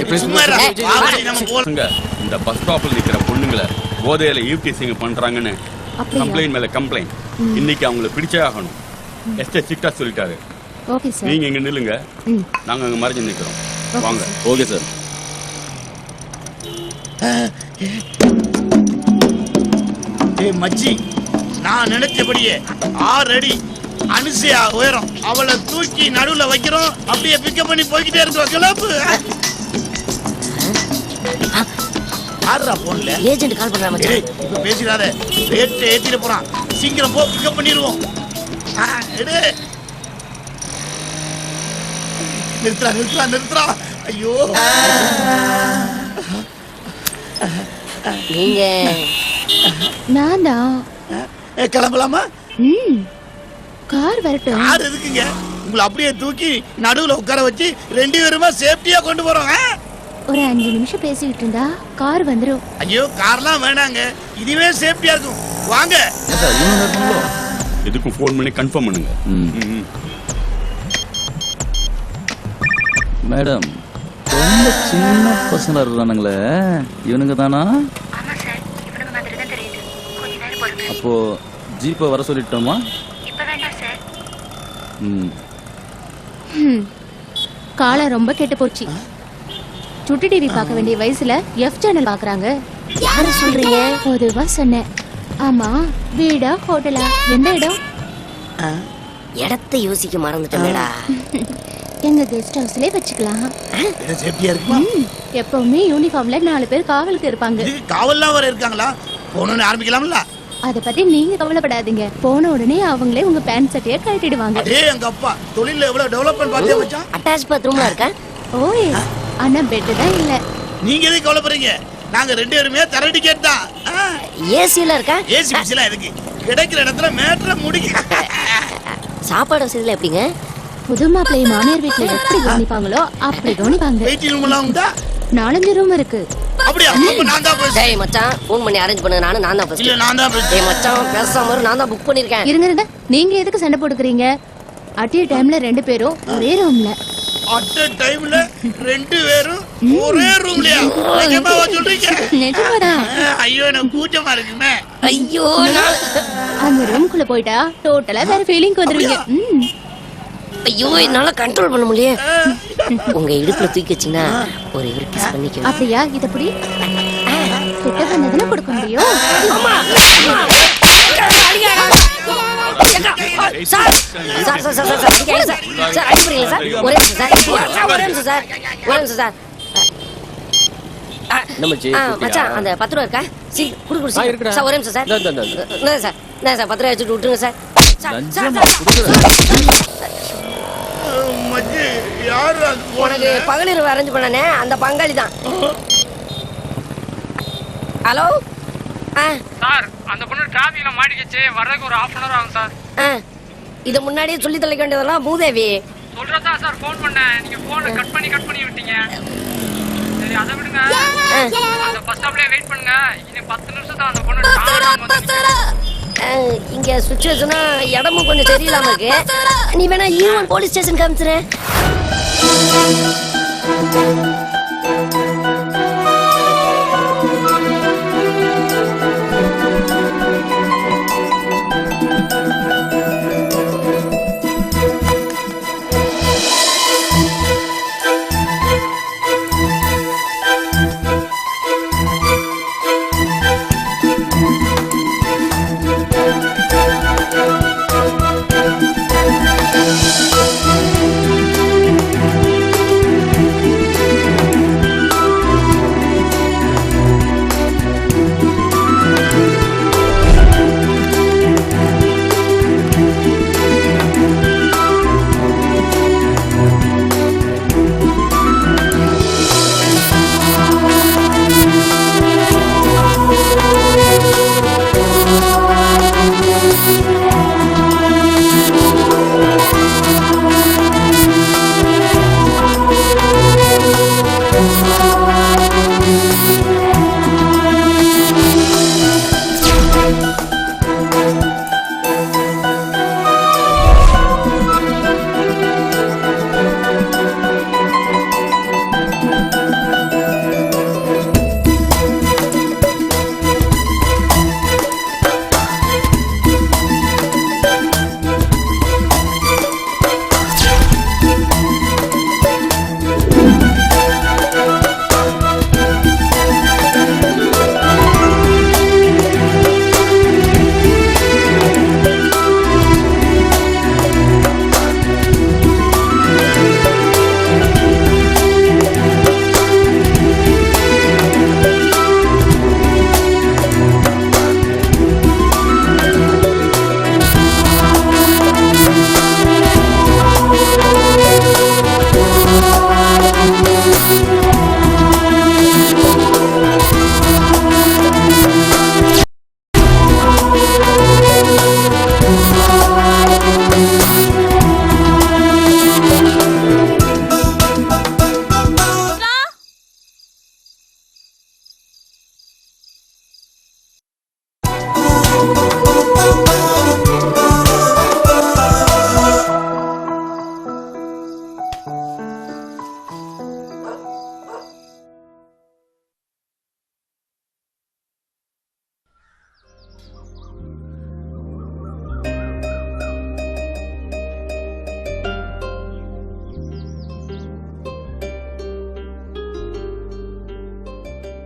இந்த பஸ் ஸ்டாப்ல நிக்கிற பொண்ணுங்களை போதையில ஈவ்டீசிங் பண்றாங்கன்னு கம்ப்ளைண்ட் மேல கம்ப்ளைண்ட். இன்னைக்கு அவங்கள பிடிச்சே ஆகணும். எஸ்டே ஸ்ட்ரிக்ட்டா சொல்லிட்டாரு. Okay sir. நீங்க இங்க நில்லுங்க, நாங்க அங்க மறைஞ்சு நிக்கிறோம். வாங்க. Okay sir. ஏய் மச்சி, நான் நினைச்சபடியே 6 அடி அனுசையா உயரம் அவளை தூக்கி நடுவுல வைக்கிறோம். அப்படியே பிக்கப் பண்ணி போய்கிட்டே இருக்கோம். கிளப்பு ஆடுறா போன்ல ஏஜென்ட் கால் பண்றா மச்சான். இப்ப பேசிடாத, ரேட் ஏத்திட்டு போறான். சீக்கிரம் போ, பிக்கப் பண்ணிடுவோம். எடு. நிறுத்துறா நிறுத்துறா நிறுத்துறா. ஐயோ நீங்க நான் தான். கிளம்பலாமா? கார் வரட்டும். கார் எதுக்குங்க? உங்களை அப்படியே தூக்கி நடுவுல உட்கார வச்சு 2 பேருமா சேஃப்டியா கொண்டு போறோம். ஒரு 5 நிமிஷம் பேசிக்கிட்டு இருந்தா கார் வந்துரும். ஐயோ கார்லாம் வேணாங்க, இதுவே சேஃப்டியா இருக்கும். வாங்க. எதுக்கும் ஃபோன் பண்ணி கன்ஃபார்ம் பண்ணுங்க. மேடம், ரொம்ப சின்ன பசங்க இருக்கானுங்களே, இவனுங்க தானா? அப்போ ஜீப்பை வர சொல்லிட்டோமா? காலம் ரொம்ப கெட்டு போச்சு. சுட்டி டிவி பார்க்க வேண்டிய வயசுல எஃப் சேனல் பாக்குறாங்க. யாரு சொல்றீங்க? பொதுவா சொன்னேன். ஆமா, வீடா ஹோட்டலா, எந்த இடம்? இடத்தை யோசிக்க மறந்துட்டேன்டா. எங்க கெஸ்ட் ஹவுஸ்லயே வச்சுக்கலாம். சேஃப்டியா இருக்குமா? எப்பவுமே யூனிஃபார்ம்ல 4 பேர் காவலுக்கு இருப்பாங்க. காவல்லாம் வர இருக்காங்களா? போனோன்னு ஆரம்பிக்கலாம்ல. அத பத்தி நீங்க கவலைப்படாதீங்க. போன உடனே அவங்களே உங்க பேண்ட் சட்டையை கழட்டிடுவாங்க. ஏய் எங்க அப்பா தொழில்ல எவ்வளவு டெவலப்மென்ட் பாத்தியா மச்சான்? அட்டாச் பாத்ரூம்ல இருக்கா? ஓய், ஆனா பெட் தான் இல்ல. நீங்க எதுக்கு கவலைப்படுறீங்க? நாங்க 2 பேருமே தர டிக்கெட் தான். ஏசில இருக்கா? ஏசி பிசில எதுக்கு? கிடைக்கிற இடத்துல மேட்டரை முடிக்க. சாப்பாடு வசதில எப்படிங்க? புது மாப்பிள்ளை மாமியார் வீட்டுல எப்படி கவனிப்பாங்களோ அப்படி கவனிப்பாங்க. வெயிட்டிங் ரூம் எல்லாம் உண்டா? 4 ரூம் இருக்கு. அப்படியே அப்ப நான் தான் ஃபர்ஸ்ட். டேய் மச்சான், ஃபோன் பண்ணி அரேஞ்ச் பண்ணு. நான் தான் ஃபர்ஸ்ட். இல்ல நான் தான் ஃபர்ஸ்ட். டேய் மச்சான், பேசாம இரு, நான் தான் புக் பண்ணிருக்கேன். இருங்க, நீங்க எதுக்கு சண்டை போட்டுக்கிறீங்க? அட் எ டைம்ல 2 பேரும் ஒரே ரூம்ல. அட் எ டைம்ல 2 பேரும் ஒரே ரூம்லயா? நிஜமாவா சொல்றீங்க? நிஜமாதான். ஐயோ எனக்கு கூச்சமா இருக்குமே. ஐயோ, அந்த ரூம்குள்ள போய்ட்டா டோட்டலா வேற ஃபீலிங் வந்துருவீங்க. ஐயோ என்னால கண்ட்ரோல் பண்ண முடியல. உங்க இடுப்புல தூக்கி வச்சீங்கன்னா ஒரு இவர் கிஸ் பண்ணிக்க. அப்படியா? இத புடி. கிட்ட வந்ததுல கொடுக்க முடியும். அந்த 10 ரூபா இருக்கா? சார் ஒரே நிமிஷம் சார். சார் 10 ரூபா வச்சுட்டு விட்டுருங்க சார். உனக்கு பகலிரவு அரேஞ்ச் பண்ணனே அந்த பங்காளி தான். ஹலோ சார், அந்த பொண்ணு டிராபிக்ல மாட்டிக்கிச்சு, வரதுக்கு ஒரு 1/2 hour ஆகும் சார். இத முன்னாடியே சொல்லி தொலைக்க வேண்டியதெல்லாம் மூதேவி. சொல்றதா சார் ஃபோன் பண்ணேன், நீங்க போனை கட் பண்ணி விட்டீங்க. சரி அதை விடுங்க, அந்த பஸ் ஸ்டாப்லயே வெயிட் பண்ணுங்க. இன்னும் 10 நிமிஷம் தான் அந்த பொண்ணு. இங்க சுச்சுவேஷனா இடமும் கொஞ்சம் தெரியலாம இருக்கு. நீ வேணா ஈவன் போலீஸ் ஸ்டேஷன் காமிச்சுற.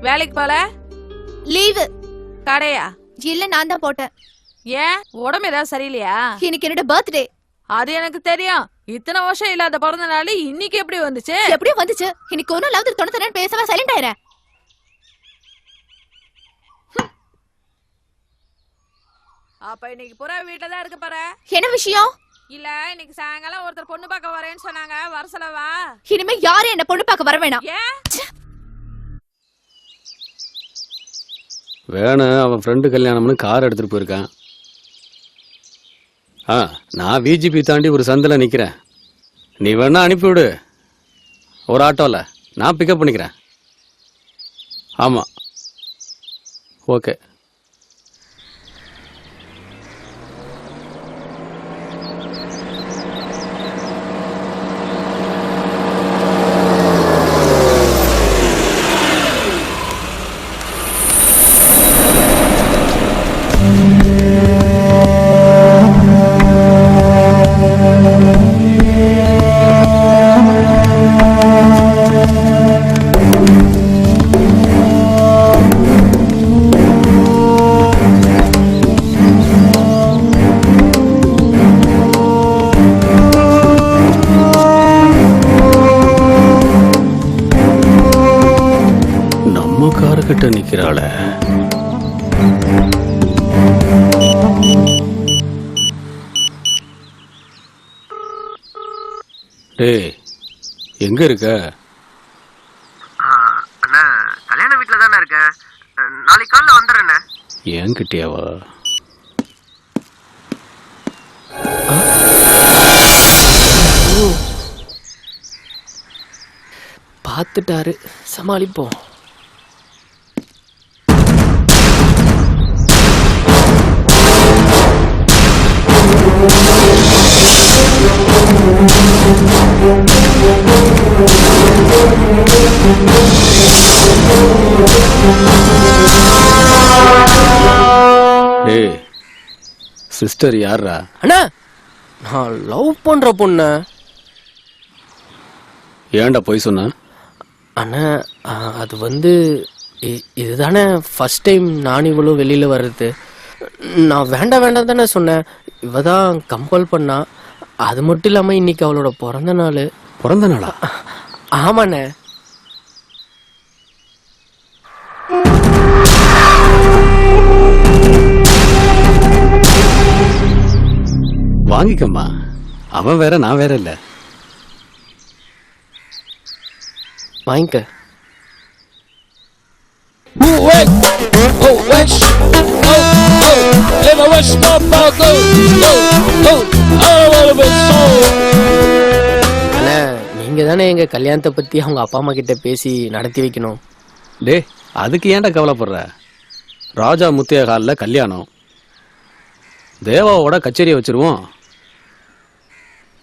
வேலைக்கு போல? லீவு. கடையா? இல்ல, நான் தான் போட்டேன். ஏன், உடம்பு ஏதாவது சரியில்லையா? இன்னைக்கு என்னோட பர்த்டே. அது எனக்கு தெரியும். இத்தனை வருஷம் இல்லாத பிறந்த நாள் இன்னைக்கு எப்படி வந்துச்சு? எப்படியோ வந்துச்சு. இன்னைக்கு ஒரு நாள் தொண்ணு பேசவா சைலண்ட் ஆயிர. அப்ப இன்னைக்கு பூரா வீட்டுல தான் இருக்க பாரு. என்ன விஷயம்? இல்ல, இன்னைக்கு சாயங்காலம் ஒருத்தர் பொண்ணு பார்க்க வரேன்னு சொன்னாங்க. வரசலவா? இனிமே யாரும் என்ன பொண்ணு பார்க்க வர வேணாம். ஏன்? வேணும், அவன் ஃப்ரெண்டு கல்யாணம்னு கார் எடுத்துட்டு போயிருக்கான். நான் விஜிபி தாண்டி ஒரு சந்தில் நிற்கிறேன். நீ வேணா அனுப்பிவிடு ஒரு ஆட்டோவில், நான் பிக்கப் பண்ணிக்கிறேன். ஆமாம், ஓகே. கிட்ட நிக்கிறாள. டேய், எங்க இருக்க? அண்ணா, கல்யாண வீட்டுல தானே இருக்க. நாளைக்கு காலைல வந்துடுறேண்ணே. ஏன் கிட்டியாவா? பார்த்துட்டாரு, சமாளிப்போம். டேய், சிஸ்டர் யாரா? அண்ணா, நான் லவ் பண்ற பொண்ணு. ஏன்டா போய் சொன்ன? அண்ணா, அது வந்து இதுதானே ஃபர்ஸ்ட் டைம் நான் இவ்வளோ வெளியில வர்றது. நான் வேண்டாம் வேண்டாம் தானே சொன்னேன். இவ தான் கம்பல் பண்ணா. அது மட்டும் இல்லாம இன்னைக்கு அவளோட பிறந்த நாள். பிறந்த நாளா? ஆமாண்ணே. வாங்கிக்கம்மா, அவன் வேற நான் வேற இல்ல. வாங்கிக்க. அண்ணா, நீங்க தானே எங்க கல்யாணத்தை பத்தி அவங்க அப்பா அம்மா கிட்ட பேசி நடத்தி வைக்கணும். டே, அதுக்கு ஏன்டா கவலைப்படுற? ராஜா முத்தியா ஹாலில் கல்யாணம், தேவாவோட கச்சேரியை வச்சிருவோம்.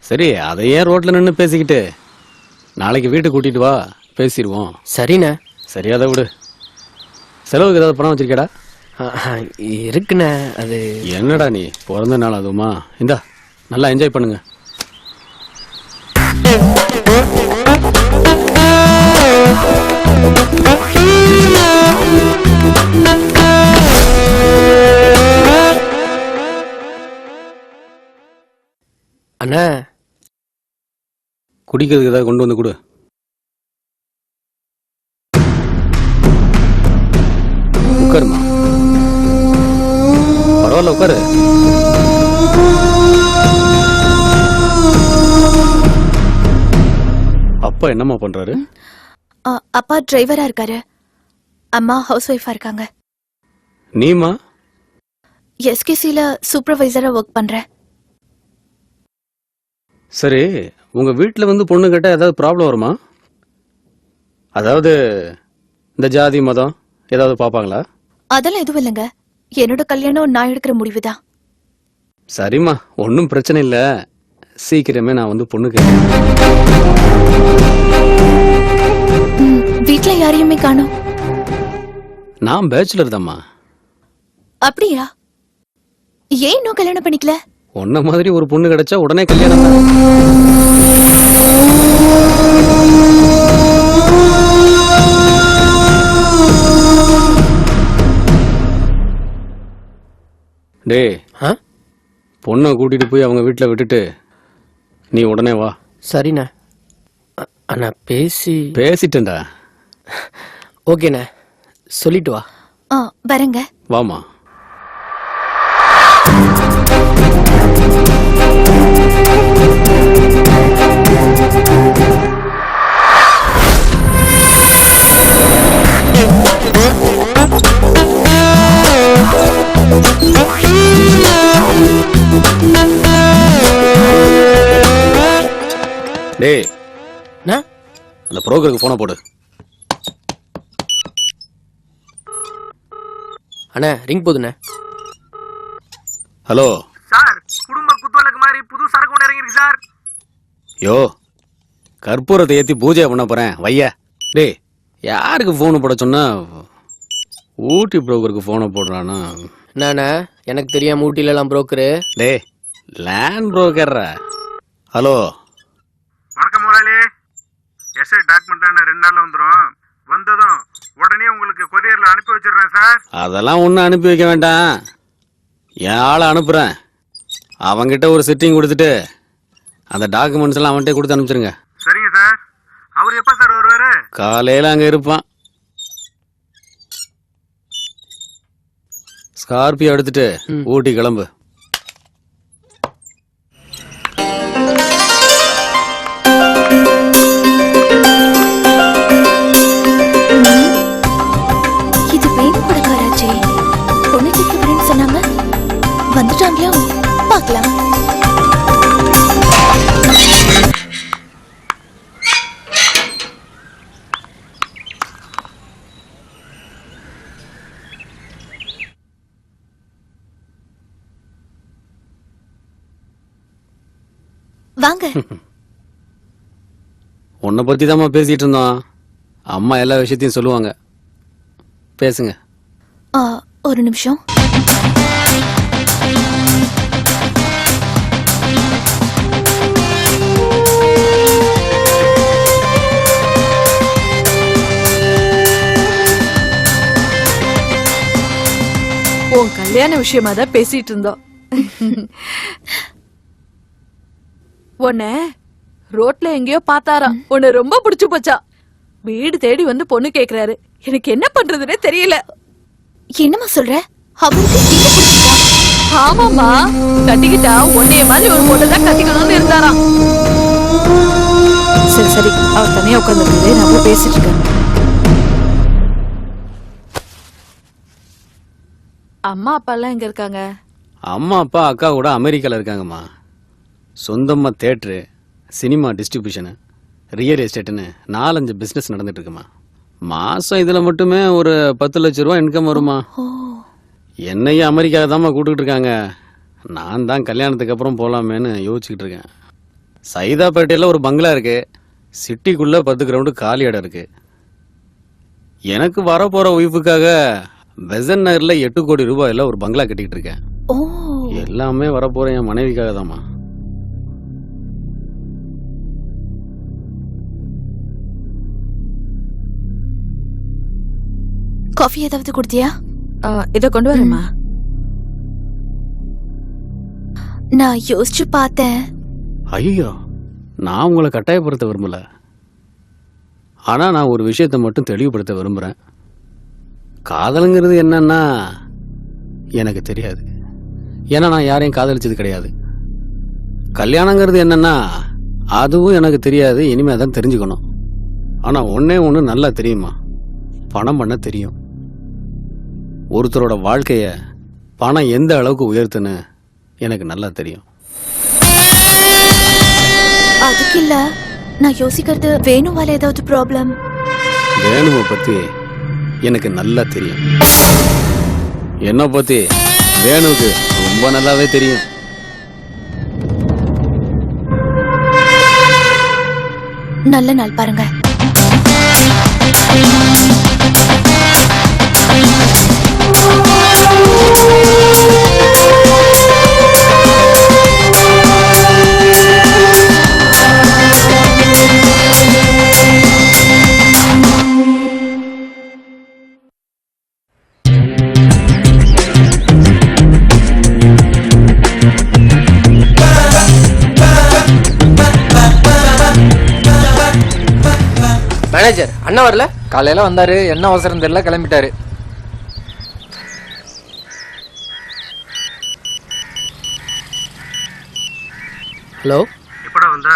சரி, அதை ஏன் ரோட்ல நின்று பேசிக்கிட்டு, நாளைக்கு வீட்டுக்கு கூட்டிட்டு வா, பேசிடுவோம். சரிண்ணே. சரி, அதை விடு. செலவுக்கு ஏதாவது பணம் வச்சிருக்கேடா? இருக்குண்ணே. அது என்னடா நீ பிறந்த நாள் அதுவுமா? இந்தா, நல்லா என்ஜாய் பண்ணுங்க. அண்ணா, குடிக்கிறதுக்கு ஏதாவது கொண்டு வந்து கொடு. உட்காருமா. பரவாயில்ல, உட்காரு. அப்பா என்னம்மா பண்றாரு? அப்பா டிரைவரா இருக்காரு. அம்மா ஹவுஸ் ஒய்ஃபா இருக்காங்க. நீமா? எஸ்கேசில சூப்பர்வைசரா ஒர்க் பண்றேன். சரி, உங்க வீட்டுல வந்து பொண்ணு கேட்டா ஏதாவது ப்ராப்ளம் வருமா? அதாவது இந்த ஜாதி மதம் ஏதாவது பாப்பாங்களா? அதெல்லாம் எதுவும் இல்லைங்க. என்னோட கல்யாணம் நான் எடுக்கிற முடிவுதான். சரிம்மா, ஒன்றும் பிரச்சனை இல்லை. சீக்கிரமே நான் வந்து பொண்ணு கேட்கிறேன். வீட்டுல யாரையுமே காணோம். நான் பேச்சுலர் தாம்மா. அப்படியா? ஏன் இன்னும் கல்யாணம் பண்ணிக்கல? உன்ன மாதிரி ஒரு பொண்ணு கிடைச்சா உடனே கல்யாணம் தான். டேய் பொண்ணை கூட்டிட்டு போய் அவங்க வீட்டில் விட்டுட்டு நீ உடனே வா. சரிண்ணே. அண்ணா பேசிட்டேன்டா. ஓகேண்ணே, சொல்லிட்டு வா. வரங்க. வாமா. டேய் அந்த புரோக்கருக்கு போன போடு. அண்ணா ரிங் போதுண்ணே. ஹலோ சார், குடும்ப குத்துவலுக்கு மாதிரி புது சரக்கு ஒன்று இறங்கிருக்கு சார். யோ, கற்பூரத்தை ஏற்றி பூஜை பண்ண போறேன் வையா. டேய் யாருக்கு ஃபோனு போட சொன்னா? ஊட்டி புரோக்கருக்கு ஃபோனை போடுறானா? என்னண்ணா எனக்கு தெரியாம ஊட்டிலலாம் புரோக்கரு? டேய் லேண்ட் புரோக்கர்ரா. ஹலோ வணக்கம் முதலாளி. எஸ்ஐ டாக்குமெண்ட் 2 நாள்ல வந்துடும். வந்ததும் உடனே உங்களுக்கு கொரியர்ல அனுப்பி வச்சிடுறேன் சார். அதெல்லாம் ஒன்றும் அனுப்பி வைக்க வேண்டாம். என் ஆளை அனுப்புகிறேன். அவங்கிட்ட ஒரு செட்டிங் கொடுத்துட்டு அந்த டாக்குமெண்ட்ஸ் எல்லாம் அவன்கிட்ட கொடுத்து அனுப்பிச்சிருங்க. சரிங்க சார். அவர் எப்ப சார் வருவாரு? காலையில் அங்கே இருப்பான். ஸ்கார்பியோ எடுத்துட்டு ஊட்டி கிளம்பு. இது வேணும் படக்காராச்சே. பொண்ணு கேட்க வரேன்னு சொன்னாங்க. வந்துட்டாங்களா? பார்க்கலாம். வாங்க. உன்னை பற்றி தாம்மா பேசிகிட்டு இருந்தோம். அம்மா எல்லா விஷயத்தையும் சொல்லுவாங்க. பேசுங்க. ஒரு நிமிஷம். உன் கல்யாண விஷயமா தான் பேசிட்டு இருந்தோம். உன்ன ரோட்ல எங்கேயோ பார்த்தாராம். உன்னை ரொம்ப பிடிச்சு போச்சா. வீடு தேடி வந்து பொண்ணு கேக்குறாரு. எனக்கு என்ன பண்றதுன்னே தெரியல. என்னமா சொல்ற? அவருக்கு என்ன பிடிச்சதா? ஆமாமா, கட்டிக்கிட்டா உன்னைய மாதிரி ஒரு பொண்ணு தான் கட்டிக்கணும்னு இருந்தாராம். சரி சரி, அவர் தனியா உட்காந்துருக்காரு, நான் போய் பேசிட்டு இருக்கேன். அம்மா அப்பா எல்லாம் எங்க இருக்காங்க? அம்மா அப்பா அக்கா கூட அமெரிக்காவில் இருக்காங்கம்மா. சொந்தமாக தேட்ரு, சினிமா டிஸ்ட்ரிபியூஷனு, ரியல் எஸ்டேட்டுன்னு 4-5 பிஸ்னஸ் நடந்துட்டு இருக்குமா. மாதம் இதில் மட்டுமே ஒரு 10 லட்ச ரூபா இன்கம் வருமா. என்னையும் அமெரிக்காவை தாம்மா கூப்பிட்டுக்கிட்டு இருக்காங்க. நான் தான் கல்யாணத்துக்கு அப்புறம் போகலாமேன்னு யோசிச்சுக்கிட்டு இருக்கேன். சைதாப்பேட்டையில் ஒரு பங்களா இருக்குது. சிட்டிக்குள்ளே 10 கிரவுண்டு காலி இடம் இருக்குது. எனக்கு வரப்போகிற ஒய்ஃபுக்காக பெசன் நகரில் 8 கோடி ரூபாயில் ஒரு பங்களா கட்டிக்கிட்டு இருக்கேன். எல்லாமே வரப்போகிற என் மனைவிக்காக தாம்மா. காஃபி ஏதாவது குடுத்தியா? இத கொண்டு வரேம்மா. நான் யோசிச்சு பார்த்தேன். ஐயோ, நான் உங்களை கட்டாயப்படுத்த விரும்பல. ஆனா நான் ஒரு விஷயத்தை மட்டும் தெளிவுபடுத்த விரும்புறேன். காதலுங்கிறது என்னன்னா எனக்கு தெரியாது. ஏன்னா நான் யாரையும் காதலிச்சது கிடையாது. கல்யாணங்கிறது என்னன்னா அதுவும் எனக்கு தெரியாது. இனிமே தான் தெரிஞ்சுக்கணும். ஆனா ஒன்னே ஒன்று நல்லா தெரியுமா, பணம் பண்ண தெரியும். ஒருத்தரோட வாழ்க்கைய பணம் எந்த அளவுக்கு உயர்த்துன்னு எனக்கு நல்லா தெரியும். அதுக்கு இல்ல, நான் யோசிக்கிறது வேணுவால ஏதாவது ப்ராப்ளம். வேணுவை பத்தி எனக்கு நல்லா தெரியும். என்ன பத்தி வேணுவுக்கு ரொம்ப நல்லாவே தெரியும். நல்ல நாள் பாருங்க. மேனேஜர் அண்ணா வரல? காலையில வந்தாரு, என்ன அவசரம் தெரியல, கிளம்பிட்டாரு. ஹலோ, எப்படா வந்த?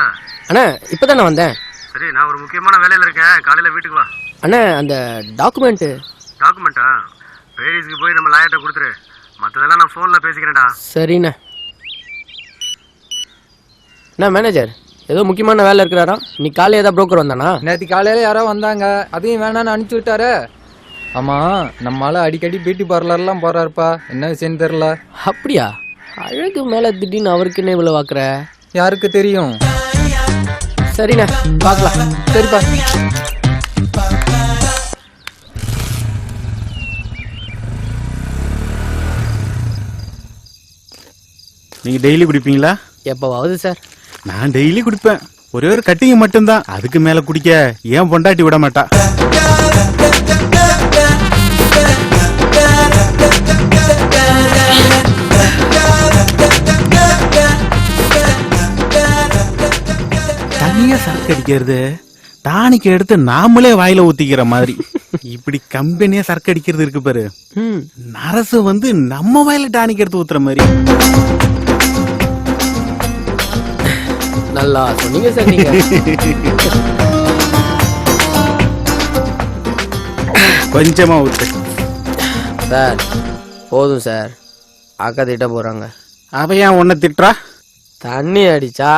அண்ணா இப்பதானே வந்தேன். சரி, நான் ஒரு முக்கியமான வேலையில இருக்கேன், காலையில வீட்டுக்கு வா. அண்ணா அந்த டாக்குமெண்ட்டு. டாக்குமெண்டா? பேரிஸ்க்கு போய் நம்ம லாயர்ட்ட கொடுத்துரு, மற்றதெல்லாம் நான் ஃபோனில் பேசிக்கிறேன்டா. சரிண்ணே. அண்ணா மேனேஜர் ஏதோ முக்கியமான வேலை இருக்கிறாரா? இன்னைக்கு காலையில் ஏதாவது புரோக்கர் வந்தானா? நேற்று காலையில யாரோ வந்தாங்க, அதையும் வேணான்னு அனுப்பிச்சு விட்டாரு. ஆமா, நம்மளால அடிக்கடி பியூட்டி பார்லர்லாம் போறாருப்பா, என்ன விஷயம் தெரியல. அப்படியா? அழகு மேல திடீர்னு அவருக்கு என்ன இவ்வளவு வாக்குற? யாருக்கு தெரியும். சரிண்ணே, பார்க்கலாம். சரிப்பா. நீங்க டெய்லி குடிப்பீங்களா? எப்பவாவது சார். நான் டெய்லி குடிப்பேன், ஒரே ஒரு கட்டிங் மட்டும்தான், அதுக்கு மேல குடிக்க ஏன் பொண்டாட்டி விட மாட்டா. தனியா சரக்கு அடிக்கிறது டானிக்கு எடுத்து நாமளே வாயில ஊத்திக்கிற மாதிரி. இப்படி கம்பெனியா சரக்கு அடிக்கிறது இருக்கு பாரு, நரசு வந்து நம்ம வாயில டானிக்கு எடுத்து ஊத்துற மாதிரி. நல்லா சொன்னீங்க சார் நீங்க. கொஞ்சமா ஊத்து சார். போதும் சார், அக்கா திட்ட போறாங்க. அவ ஏன் உன்னை திட்டுறா? தண்ணி அடிச்சா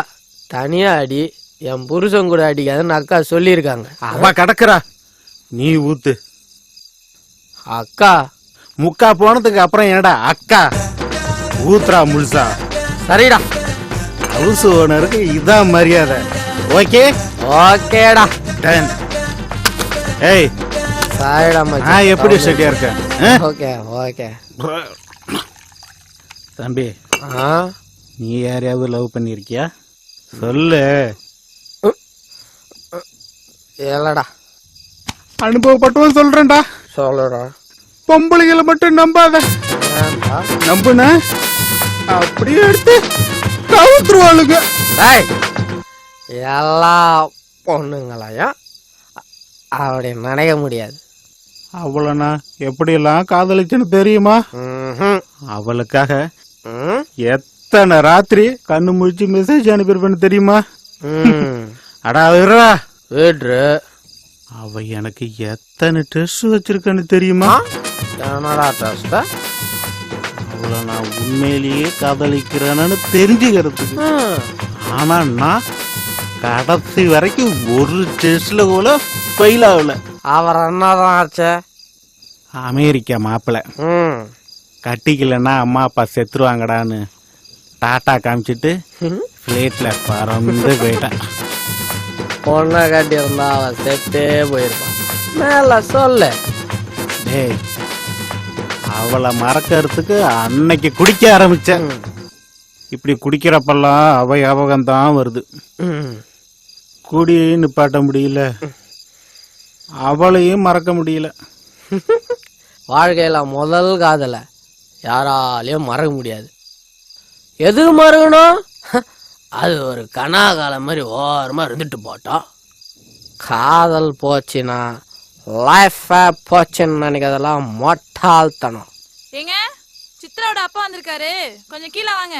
தனியா அடி, என் புருஷன் கூட அடிக்காதுன்னு அக்கா சொல்லியிருக்காங்க. அவ கடக்குறா, நீ ஊத்து. அக்கா முக்கா போனதுக்கு அப்புறம் என்னடா அக்கா? ஊத்துறா முழுசா. சரிடா. ஹவுஸ் ஓனருக்கு இதான் மரியாதை. ஓகே ஓகேடா. டன். ஏய் சரிடா மச்சான். நான் எப்படி செட்டியா இருக்கேன்? Okay okay. தம்பி, நீ யாரையாவது லவ் பண்ணிருக்கியா? சொல்லு. இல்லடா. அனுபவப்பட்டவன் சொல்றேன்டா. சொல்லுடா. பொம்பளைகளை மட்டும் நம்பாத, நம்புன அப்படியே எடுத்து கவுத்துருவாளுங்க. எல்லா பொண்ணுங்களையும் அப்படி நினைக்க முடியாது. அவளை நான் எப்படி எல்லாம் காதலிச்சுன்னு தெரியுமா? அவளுக்காக எத்தனை ராத்திரி கண்ணு முழிச்சு மெசேஜ் அனுப்பியிருப்பேன்னு தெரியுமா? அடா வீட்ரு அவ எனக்கு எத்தனை டெஸ்ட் வச்சிருக்கேன்னு தெரியுமா? அவளை நான் உண்மையிலேயே காதலிக்கிறேன்னு தெரிஞ்சுக்கிறதுக்கு. ஆனா நான் கடைசி வரைக்கும் ஒரு டெஸ்ட்ல கூட ஃபெயில் ஆகல. அவர் என்னதான் ஆச்சு? அமெரிக்கா மாப்பிள்ள. கட்டிக்கலன்னா அம்மா அப்பா செத்துருவாங்கடான்னு டாட்டா காமிச்சிட்டு பிளேட்ல பறந்து போயிட்டான். பொண்ணை கட்டி இருந்தா அவன் செத்தே போயிருப்பான். மேல சொல்ல. டேய், அவளை மறக்கிறதுக்கு அன்னைக்கு குடிக்க ஆரம்பிச்சேன். இப்படி குடிக்கிறப்பெல்லாம் அவ ஞாபகம் தான் வருது. குடியை நிப்பாட்ட முடியல, அவளையும் மறக்க முடியல. வாழ்க்கையில முதல் காதல யாராலையும் மறக்க முடியாது. எது மறக்கணும்? அது ஒரு கனாகாலம் மாதிரி ஓரமா இருந்துட்டு போட்டோம். காதல் போச்சுன்னா லைஃப் போச்சுன்னு நினைக்கிறதெல்லாம் மொட்டாள்தனம். ஏங்க, சித்ராவோட அப்பா வந்திருக்காரு, கொஞ்சம் கீழே வாங்க.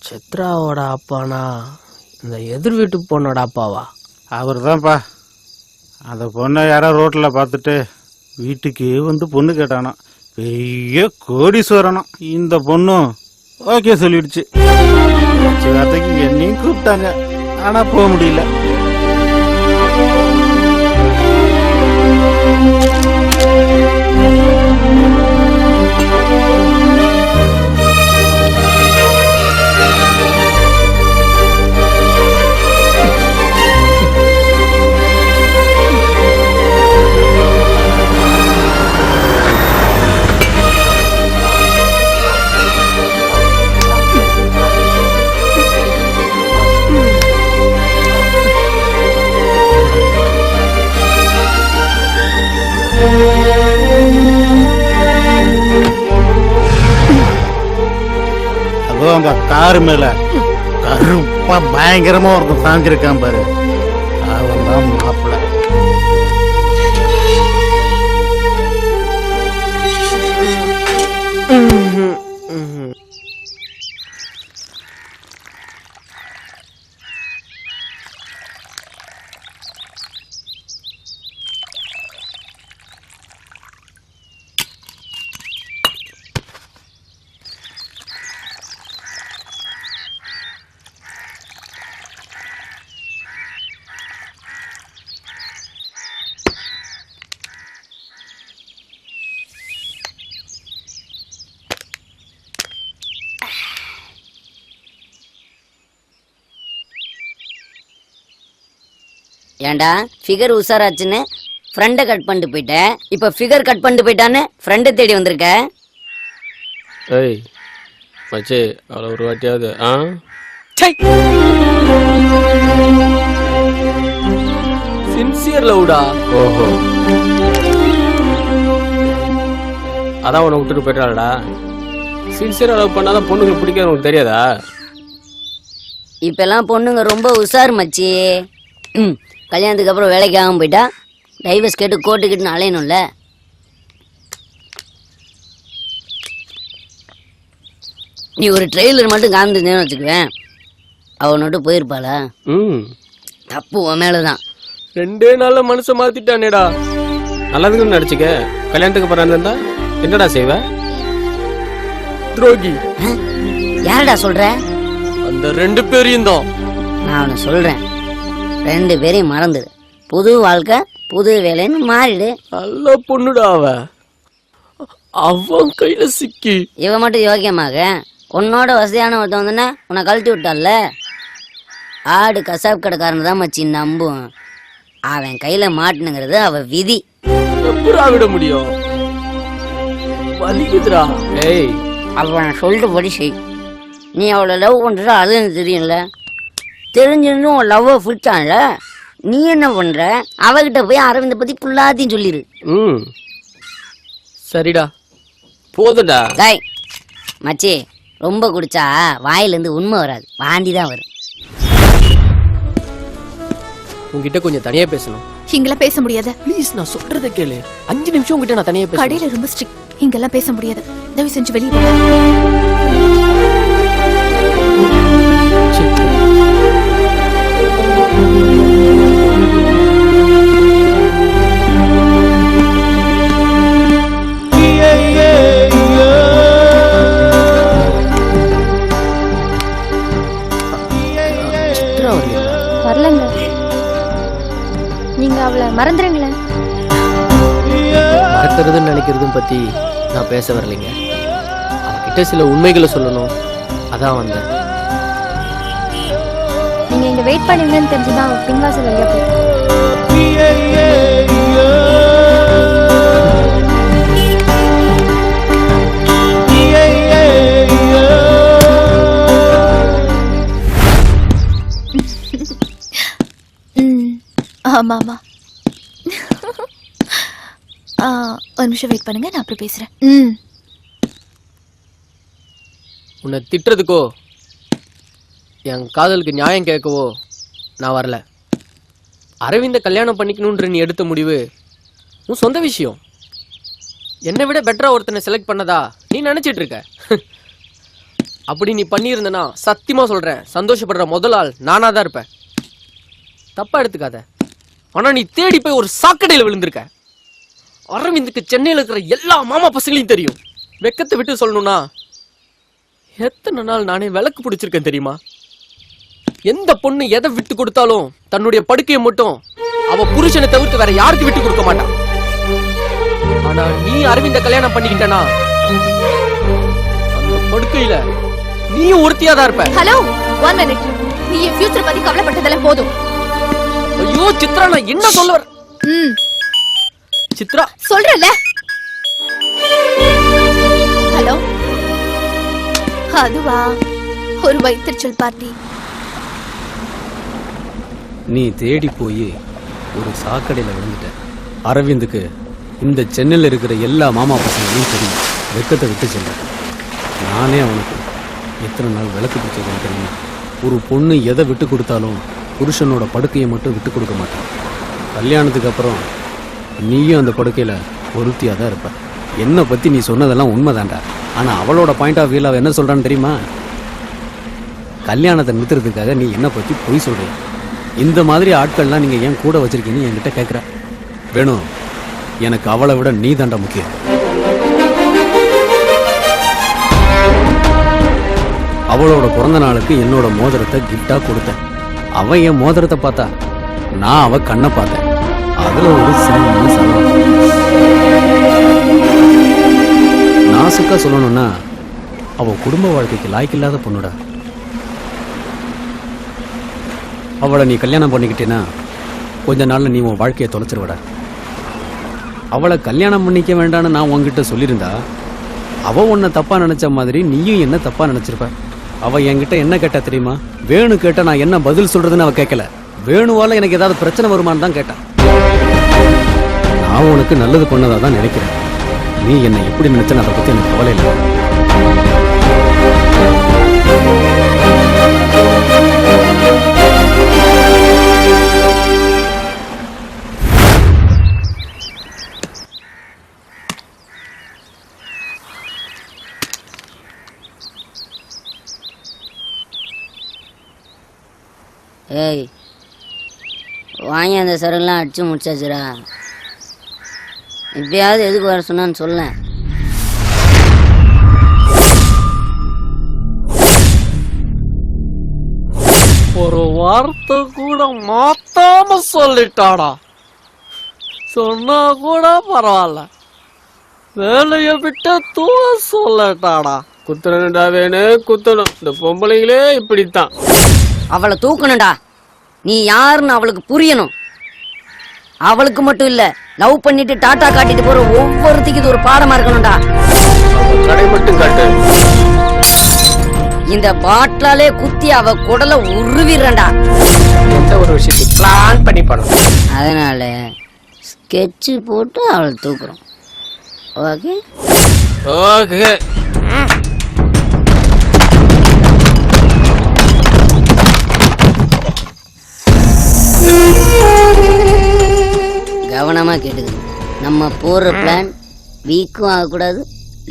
சித்ராவோட அப்பானா இந்த எதிர் வீட்டு பொண்ணோட அப்பாவா? அவர் தான்ப்பா. அந்த பொண்ணை யாரோ ரோட்ல பார்த்துட்டு வீட்டுக்கு வந்து பொண்ணு கேட்டானா. பெரிய கோடீஸ்வரனா. இந்த பொண்ணும் ஓகே சொல்லிடுச்சு. வார்த்தைக்கு என்னையும் கூப்பிட்டாங்க, ஆனா போக முடியல. அதுவும் அந்த காரு மேல கருப்பா பயங்கரமா ஒருத்தன் சாஞ்சிருக்கான் பாரு, அவன் தான் மாப்பிள்ள. ஏண்டா ஃபிகர் உஷாராச்சுன்னு ஃப்ரெண்டை கட் பண்ணிட்டு போயிட்டேன், இப்போ ஃபிகர் கட் பண்ணிட்டு போயிட்டான்னு ஃப்ரெண்டை தேடி வந்திருக்க. ஏய் மச்சி அவளை ஒரு வாட்டியாவது சின்சியர் லவ்டா. ஓஹோ, அதான் உன்னை விட்டுட்டு போயிட்டாளடா. சின்சியரா லவ் பண்ணாதான் பொண்ணுங்களுக்கு பிடிக்காது, உனக்கு தெரியாதா? இப்பெல்லாம் பொண்ணுங்க ரொம்ப உஷார் மச்சி. கல்யாணத்துக்கு அப்புறம் வேலைக்கு ஆகாம போயிட்டா டைவர்ஸ் கேட்டு கோர்ட்டுக்கிட்டு அலையணும்ல. நீ ஒரு ட்ரெயிலர் மட்டும் காமிச்சிருந்தேன்னு வச்சுக்குவேன், அவனோட்டு போயிருப்பாளா? தப்பு உன் மேலதான். 2 நாள்ல மனசை மாத்திட்டானேடா. நல்லதுக்கு நடிச்சுக்க. கல்யாணத்துக்கு அப்புறம் இருந்தா என்னடா செய்வ? துரோகி. யாரடா சொல்ற? அந்த 2 பேரையும் தான். நான் அவனை சொல்றேன், 2 பேரையும் மறந்துடு. புது வாழ்க்கை புது வேலைன்னு மாறிடு. நல்ல பொண்ணுடா அவ. அவன் கையில சிக்கி இவன் மட்டும் யோக்கியமாக உன்னோட வசதியான ஒருத்தன் வந்தோன்னா உன்னை கழட்டி விட்டால. ஆடு கசாப் கடைக்காரன் தான் மச்சி நம்பும். அவன் கையில மாட்டுனுங்கிறது அவ விதி. எப்படா விட முடியும்? வலிக்குதுடா. ஏய், அவன் சொல்லிட்டு படி செய். நீ அவளை லவ் பண்ற அது எனக்கு தெரியும்ல. தெரிஞ்சிருந்தும் உன் லவ்வை பிடிச்சான்ல, நீ என்ன பண்ற? அவகிட்ட போய் அரவிந்த பத்தி புல்லாத்தையும் சொல்லிரு. சரிடா, போதுடா. டாய் மச்சி, ரொம்ப குடிச்சா வாயிலிருந்து உண்மை வராது, வாந்தி தான் வரும். உங்ககிட்ட கொஞ்சம் தனியா பேசணும். இங்கெல்லாம் பேச முடியாது. ப்ளீஸ், நான் சொல்றத கேளு. 5 நிமிஷம் உங்ககிட்ட நான் தனியா பேசணும். கடையில ரொம்ப ஸ்ட்ரிக்ட், இங்கெல்லாம் பேச முடியாது. தயவு செஞ்சு வெளியே போ. வரலங்க, நீங்க அவளை மறந்துடுங்களேன். மறக்கிறதுன்னு நினைக்கிறதும் பத்தி நான் பேச வரலைங்க. அவகிட்ட சில உண்மைகளை சொல்லணும், அதான் வந்தேன். நீங்க இங்க வெயிட் பண்ணுங்கன்னு தெரிஞ்சுதான் பின்வாசல் வழியா போயிட்டேன். ஆமா ஆமா, ஒரு நிமிஷம் வெயிட் பண்ணுங்க, நான் அப்புறம் பேசுறேன். உன்னை திட்டுறதுக்கோ என் காதலுக்கு நியாயம் கேட்கவோ நான் வரல. அரவிந்த கல்யாணம் பண்ணிக்கணுன்ற நீ எடுத்த முடிவு உன் சொந்த விஷயம். என்னை விட பெட்டரா ஒருத்தனை செலக்ட் பண்ணதா நீ நினைச்சிட்டு இருக்க. அப்படி நீ பண்ணியிருந்தனா சத்தியமா சொல்றேன், சந்தோஷப்படுற முதல் ஆள் நானா தான் இருப்பேன். தப்பா எடுத்துக்காத. ஆனா நீ தேடி போய் ஒரு சாக்கடையில விழுந்திருக்க. அரவிந்துக்கு சென்னையில இருக்கிற எல்லா மாமா பசங்களையும் தெரியும். வெக்கத்தை விட்டு சொல்லணும்னா எத்தனை நாள் நானே விளக்கு பிடிச்சிருக்கேன் தெரியுமா? எந்த பொண்ணு எதை விட்டு கொடுத்தாலும் தன்னுடைய படுக்கையை மட்டும் அவ புருஷனை தவிர்த்து வேற யாருக்கு விட்டு கொடுக்க மாட்டான். ஆனா நீ அரவிந்த கல்யாணம் பண்ணிக்கிட்டனா அந்த படுக்கையில நீயும் ஒருத்தியா தான் இருப்ப. Hello, 1 minute. நீ என் ஃபியூச்சர் பத்தி கவலைப்பட்டதெல்லாம் போதும். ஐயோ சித்ரா, நான் என்ன சொல்ல வர? சித்ரா சொல்றல. ஹலோ, அதுவா ஒரு வயிற்றுச்சல் பார்ட்டி. நீ தேடி போய் ஒரு சாக்கடையில் விழுந்துட்ட. அரவிந்துக்கு இந்த சென்னையில் இருக்கிற எல்லா மாமா பசங்களையும் தெரியும். வெக்கத்தை விட்டு சொல்ற. நானே அவனுக்கு எத்தனை நாள் விளக்கு பிடிச்சிருக்கேன் தெரியுமா? ஒரு பொண்ணு எதை விட்டு கொடுத்தாலும் புருஷனோட படுக்கையை மட்டும் விட்டு கொடுக்க மாட்டான். கல்யாணத்துக்கு அப்புறம் நீயும் அந்த படுக்கையில் ஒருத்தியாக தான் இருப்ப. என்னை பற்றி நீ சொன்னதெல்லாம் உண்மைதான்டா. ஆனால் அவளோட பாயிண்ட் ஆஃப் வியூவில் அவள் என்ன சொல்கிறான்னு தெரியுமா? கல்யாணத்தை நிறுத்துறதுக்காக நீ என்னை பற்றி பொய் சொல்கிற. இந்த மாதிரி ஆட்கள்லாம் நீங்கள் ஏன் கூட வச்சிருக்கீங்கன்னு என்கிட்ட கேட்குற. வேணும், எனக்கு அவளை விட நீ தாண்டா முக்கியம். அவளோட பிறந்த நாளுக்கு என்னோட மோதிரத்தை கிஃப்டா கொடுத்தேன். அவன் என் மோதிரத்தை பார்த்தா, நான் அவ கண்ணை பார்த்தேன். அதுல ஒரு சின்ன சந்தோஷம். நாசுக்கா சொல்லணும்னா அவ குடும்ப வாழ்க்கைக்கு லாய்க்கில்லாத பொண்ணுடா. அவளை நீ கல்யாணம் பண்ணிக்கிட்டேன்னா கொஞ்ச நாள்ல நீ உன் வாழ்க்கையை தொலைச்சிருவடா. அவளை கல்யாணம் பண்ணிக்க வேண்டான்னு நான் உன்கிட்ட சொல்லியிருந்தா அவ உன்னை தப்பா நினைச்ச மாதிரி நீயும் என்ன தப்பா நினைச்சிருப்ப. அவ என்கிட்ட என்ன கேட்டா தெரியுமா? வேணு கேட்ட நான் என்ன பதில் சொல்றதுன்னு அவ கேட்கல. வேணுவால எனக்கு ஏதாவது பிரச்சனை வருமானு தான் கேட்டான். நான் உனக்கு நல்லது பண்ணதா தான் நினைக்கிறேன். நீ என்ன எப்படி நினைச்சேன்னு அதை பத்தி எனக்கு கவலை இல்லை. ஏய் வாங்கி அந்த சரெல்லாம் அடிச்சு முடிச்சாச்சுரா. இப்பயாவது எதுக்கு வர சொன்னான்னு சொல்ல. ஒரு வார்த்தை கூட மாத்தாம சொல்லிட்டாடா. சொன்னா கூட பரவாயில்ல, வேலைய விட்டு தூர சொல்லட்டாடா. குத்தணும்டா வேணு, குத்தணும். இந்த பொம்பளைங்களே இப்படித்தான். அவளை தூக்கணும்டா. நீ யாருன்னு அவளுக்கு புரியணும். அவளுக்கு மட்டும் இல்ல, லவ் பண்ணிட்டு டாட்டா காட்டிட்டு போற ஒவ்வொருத்திக்கு இது ஒரு பாடமா இருக்கணும்டா. கடை மட்டும் காட்டு. இந்த பாட்டிலாலே குத்தி அவ குடலை உருவிடுறா. எந்த ஒரு விஷயத்தையும் பிளான் பண்ணி பண்ணணும். அதனால ஸ்கெட்சு போட்டு அவளை தூக்குறோம். Okay okay. கவனமா கேட்டுக்க. நம்ம போற பிளான் வீக்கும் ஆகக்கூடாது,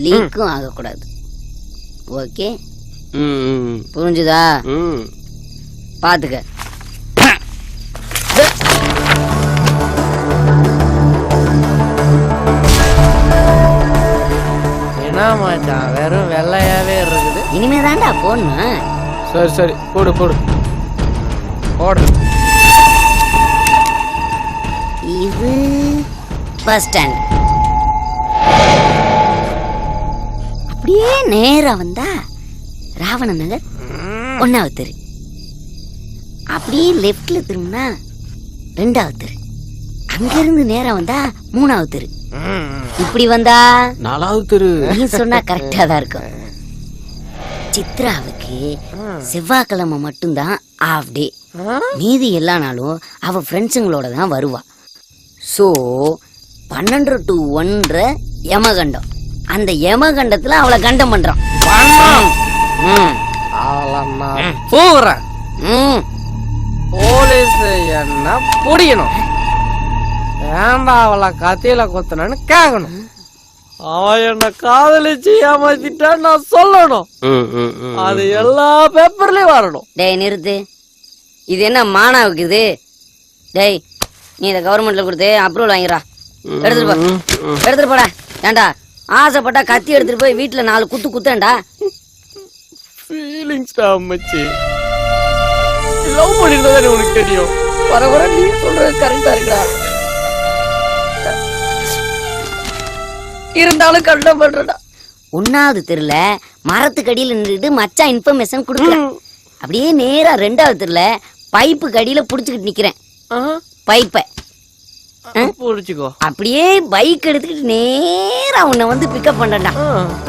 லீக்கும் ஆகக்கூடாது. ஓகே புரிஞ்சுதா? பாத்துக்க. என்ன மாட்டான் வெறும் வெள்ளையாவே இருக்குது. இனிமே தாண்டா போடணும். சரி சரி போடு போடு போடு. இது பஸ் ஸ்டாண்ட். அப்படியே நேரா வந்தா ராவண நகர் 1வது தெரு. அப்படியே லெப்ட்ல திரும்பினா 2வது தெரு. அங்க இருந்து நேரா வந்தா 3வது தெரு. இப்படி வந்தா 4வது தெரு. நீ சொன்னா கரெக்டா தான் இருக்கும். சித்ராவுக்கு செவ்வாய்க்கிழமை மட்டும்தான் ஆஃப் டே. மீதி எல்லா நாளும் அவ ஃப்ரெண்ட்ஸுங்களோட தான் வருவா. ஸோ 12 to 1 யமகண்டம். அந்த யமகண்டத்துல அவளை கண்டம் பண்றான். போலீஸ் என்ன பிடிக்கணும். ஏண்டா அவளை கத்தியில குத்தனு கேட்கணும். அவ என்ன காதலிச்சு ஏமாத்திட்டா நான் சொல்லணும். அது எல்லா பேப்பர்லயும் வரணும். டேய் நிறுத்து. இது என்ன மானாவுக்கு இது? டேய் நீ இதை கவர்மெண்ட்ல கொடுத்து அப்ரூவல் வாங்கிடா. எடுத்துட்டு போடா. ஏண்டா ஆசைப்பட்டா கத்தி எடுத்துட்டு போய் வீட்டுல 4 குத்து குத்தேன்டா. ஃபீலிங்ஸ் மச்சி. லவ் பண்ணிருந்தா உனக்கு தெரியும். வர வர நீ சொல்றது கரெக்டா இருக்கா? இருந்தாலும் கண்டம் பண்றடா. 1வது தெருல மரத்துக்கடியில நின்றுட்டு மச்சான் இன்ஃபர்மேஷன் கொடுக்குறேன். அப்படியே நேரா 2வது தெருல பைப்பு கடியில புடிச்சுக்கிட்டு நிக்கிறேன். பைப்பை புடிச்சுக்கோ. அப்படியே பைக் எடுத்துக்கிட்டு நேரா உன்னை வந்து பிக்கப் பண்ணடா.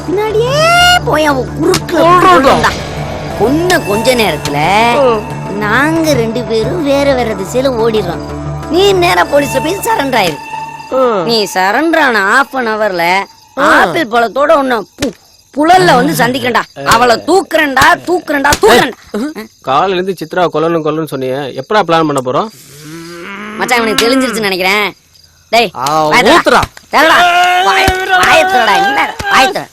பின்னாடியே போய் அவன் குறுக்க கொஞ்ச நேரத்துல நாங்க 2 பேரும் வேற வேற திசையில ஓடிடுறோம். நீ நேரா போலீஸ்ல போய் சரண்டர் ஆயிரு. நீ சரண்டர் ஆன 1/2 hourல ஆப்பிள் பழத்தோட உன்னை புழல்ல வந்து சந்திக்கண்டா. அவளை தூக்குறேன்டா தூக்குறேன்டா தூக்குறேன். காலையில இருந்து சித்ரா கொல்லணும் சொன்னீங்க. எப்படா பிளான் பண்ண போறோம்? மச்சான் எனக்கு தெரிஞ்சிருச்சுன்னு நினைக்கிறேன். டேய் ஊத்துறா. தெரடா வாயத்துறடா. என்ன வாயத்துற?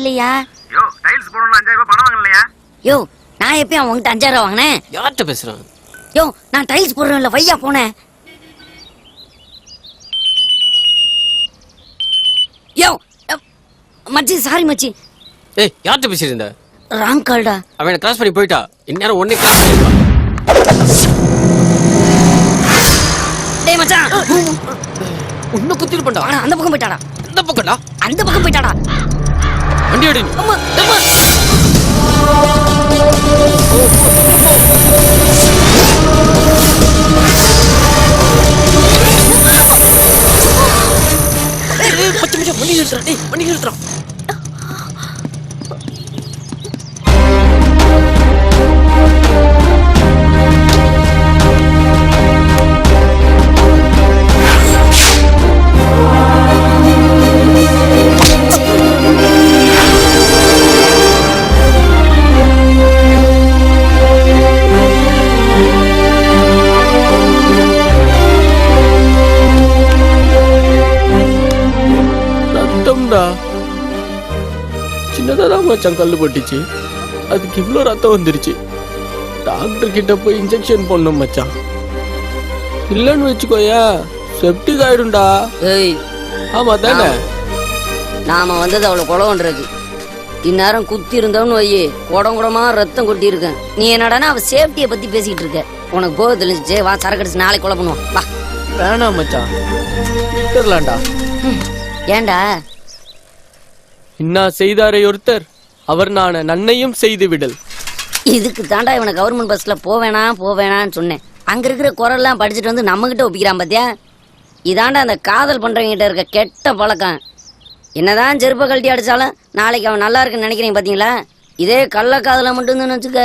இல்லையா? யோ டைல்ஸ் போடணும் 5000 ரூபாய் பணம் வாங்கலையா? யோ நான் எப்பயும் உங்ககிட்ட 5000 ரூபா வாங்கினேன்? யார்கிட்ட பேசுறான்? யோ நான் டைல்ஸ் போடுறேன்ல, வையா போனேன். யோ மச்சி, சாரி மச்சி. ஏய், யார்கிட்ட பேசிட்டு இருந்த? ராங் கால்டா. அவனை கிராஸ் பண்ணி போயிட்டா. இந்நேரம் ஒன்னே கிராஸ் பண்ணிருப்பா. டேய் மச்சான், உன்னை குத்திட்டு பண்ணா. அந்த பக்கம் போயிட்டாடா. அந்த பக்கம்டா? அந்த பக்கம் போயிட்டாடா. வண்டி அடி. அம்மா அம்மா. பத்து நிமிஷம் வண்டி நிறுத்துறா. டேய், வண்டி நிறுத்துறா. சின்னதான் மச்சான் கல்லு பட்டுச்சு, அதுக்கு இவ்வளோ ரத்தம் வந்துருச்சு. டாக்டர் கிட்ட போய் இன்ஜெக்ஷன் போடணும் மச்சான். இல்லன்னு வச்சுக்கோயா செப்டிக் ஆயிடும்டா. ஏய் ஆமா தானே? நாம வந்தது அவ்வளவு குளம்ன்றது. இந்நேரம் குத்தி இருந்தவனு வையே குடம் குடமா ரத்தம் கொட்டி இருக்கேன். நீ என்னடானா அவ சேஃப்டியை பத்தி பேசிட்டு இருக்க. உனக்கு போக தெரிஞ்சிச்சு, வா சரக்கு அடிச்சு நாளைக்கு கொலை பண்ணுவோம் வா. வேணாம் மச்சான், விட்டுறலாம்டா. ஏண்டா? இன்னா செய்தாரை ஒருத்தர், அவர் நான் நன்னையும் செய்து விடல். இதுக்கு தாண்டா இவனை கவர்மெண்ட் பஸ்ல போவேணான்னு சொன்னேன். அங்க இருக்கிற குரல்லாம் படிச்சுட்டு வந்து நம்ம கிட்ட ஒப்பிக்கிறான் பாத்தியா? இதாண்டா அந்த காதல் பண்றவங்க கிட்ட இருக்க கெட்ட பழக்கம். என்னதான் செருப்ப கழட்டி அடிச்சாலும் நாளைக்கு அவன் நல்லா இருக்குன்னு நினைக்கிறீங்க பாத்தீங்களா? இதே கள்ள காதல மட்டும் தான் வச்சுக்க,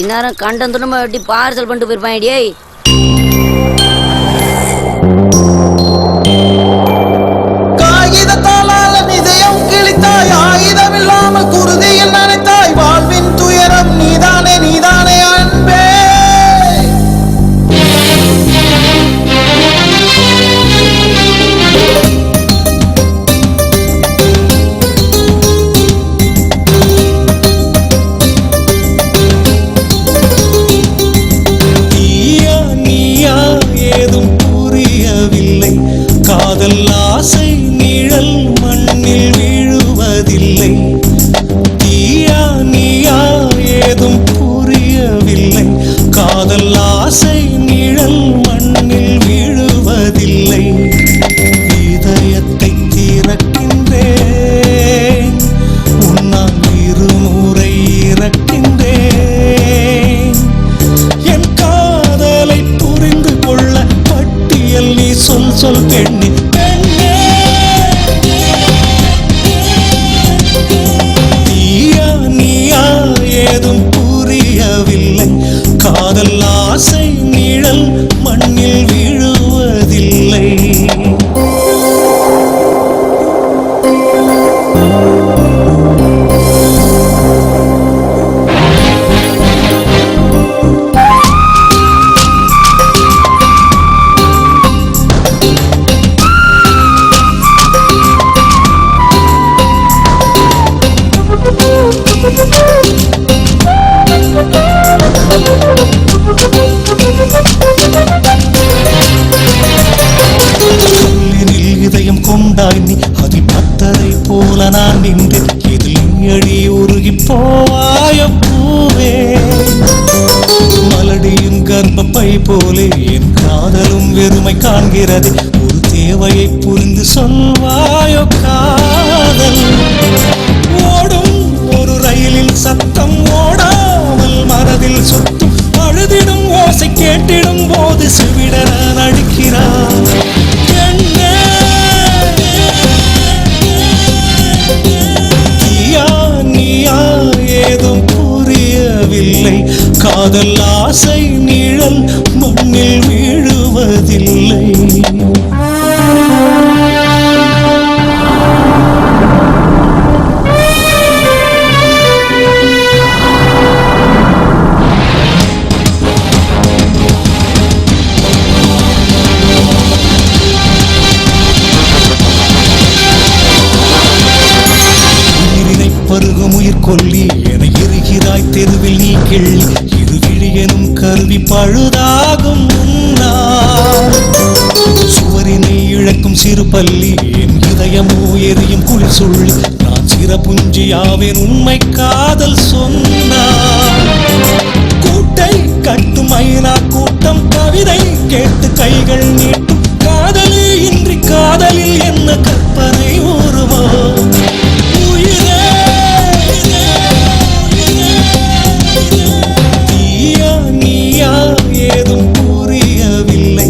இந்நேரம் கண்டம் துணமா வெட்டி பார்சல் பண்ணிட்டு போயிருப்பான். டேய் காகிதத்தாலால இதயம் கிழித்தாய், ஆயுதமில்லாமல் குருதியில் நனைத்தாய். வாழ்வின் துயரம் நீதானே நீதானே அன்பே. நீயா நீயா ஏதும் புரியவில்லை. காதல் ஆசை நிழல் மண்ணில் விழுவதில்லை. நீயா நீயா ஏதும் புரியவில்லை. காதல் ஆசை நிழல் மண்ணில் விழுவதில்லை. இதயத்தை திறக்கின்றேன், உன்னால் இருமுறை இறக்கின்றேன். என் காதலை புரிந்து கொள்ள பட்டியல் நீ சொல் சொல் பெண்ணே பெண்ணே. நீயா நீயா ஏதும் புரியவில்லை. காதல் ஆசை நிழல் மண்ணில் விழுவதில்லை. இதயம் கொண்டாய் நீ, அதில் பத்தரை போல நான் நின்றேன். இதில் நீடி உருகி போவாய பூவே. மலடியும் கர்ப்பப்பை போலே என் காதலும் வெறுமை காண்கிறது. ஒரு தேவையை புரிந்து சொல்வாயோ காதல். ஓடும் ஒரு ரயிலில் சத்தம் ஓடாமல் மனதில் சுத்தும். அழுதிடும் ஓசை கேட்டிடும் போது செவிடரான் அடிக்கிறான். ஏதும் புரியவில்லை. காதல் ஆசை நிழல் மண்ணில் வீழுவதில்லை. இறுகும் உயிர் கொல்லி என எரிகிறாய் தெருவில் நீ கிள்ளி இருவிழி எனும் கருவி பழுதாகும் முன்னால் சுவரினை இழக்கும் சிறு பள்ளி என் இதயமோ எரியும் குளிர் சொல்லி நான் சிறப்புஞ்சியாவேன் உண்மை காதல் சொன்னார் கூட்டை கட்டும் ஐநா கூட்டம் கவிதை கேட்டு கைகள் நீட்டும் காதலே இன்றி காதலில் என்ன கற்பனை உருவோ உயிரே நீயா நீயா ஏதும் புரியவில்லை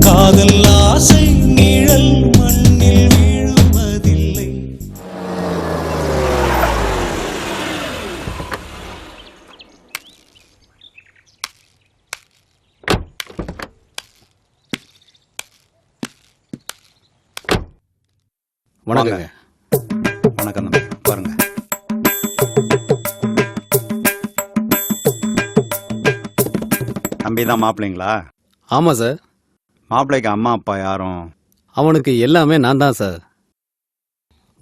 காதல் ஆசை நிழல் மண்ணில் வீழுவதில்லை. வணக்கங்க. வணக்கம் தம்பி, பாருங்க. தம்பி தான் மாப்பிள்ளைங்களா? ஆமாம் சார். மாப்பிள்ளைக்கு அம்மா அப்பா யாரும்? அவனுக்கு எல்லாமே நான் தான் சார்.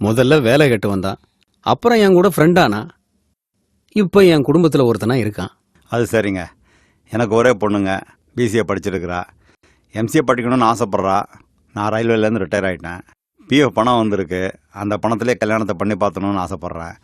முதல்ல வேலை கட்டு வந்தான், அப்புறம் என் கூட ஃப்ரெண்டானா, இப்போ என் குடும்பத்தில் ஒருத்தனா இருக்கான். அது சரிங்க. எனக்கு ஒரே பொண்ணுங்க, பிசிஏ படிச்சிருக்கிறா. எம்சிஏ படிக்கணும்னு ஆசைப்பட்றா. நான் ரயில்வேலேருந்து ரிட்டையர் ஆகிட்டேன். பிஎஃப் பணம் வந்திருக்கு, அந்த பணத்திலே கல்யாணத்தை பண்ணி பார்த்தணும்னு ஆசைப்பட்றேன்.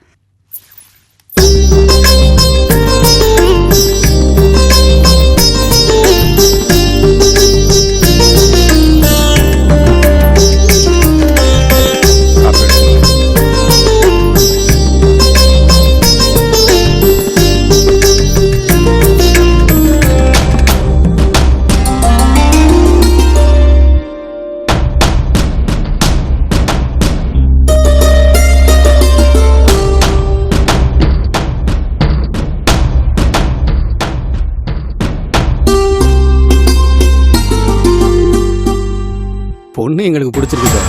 பொண்ணு எங்களுக்கு பிடிச்சிருக்கு சார்.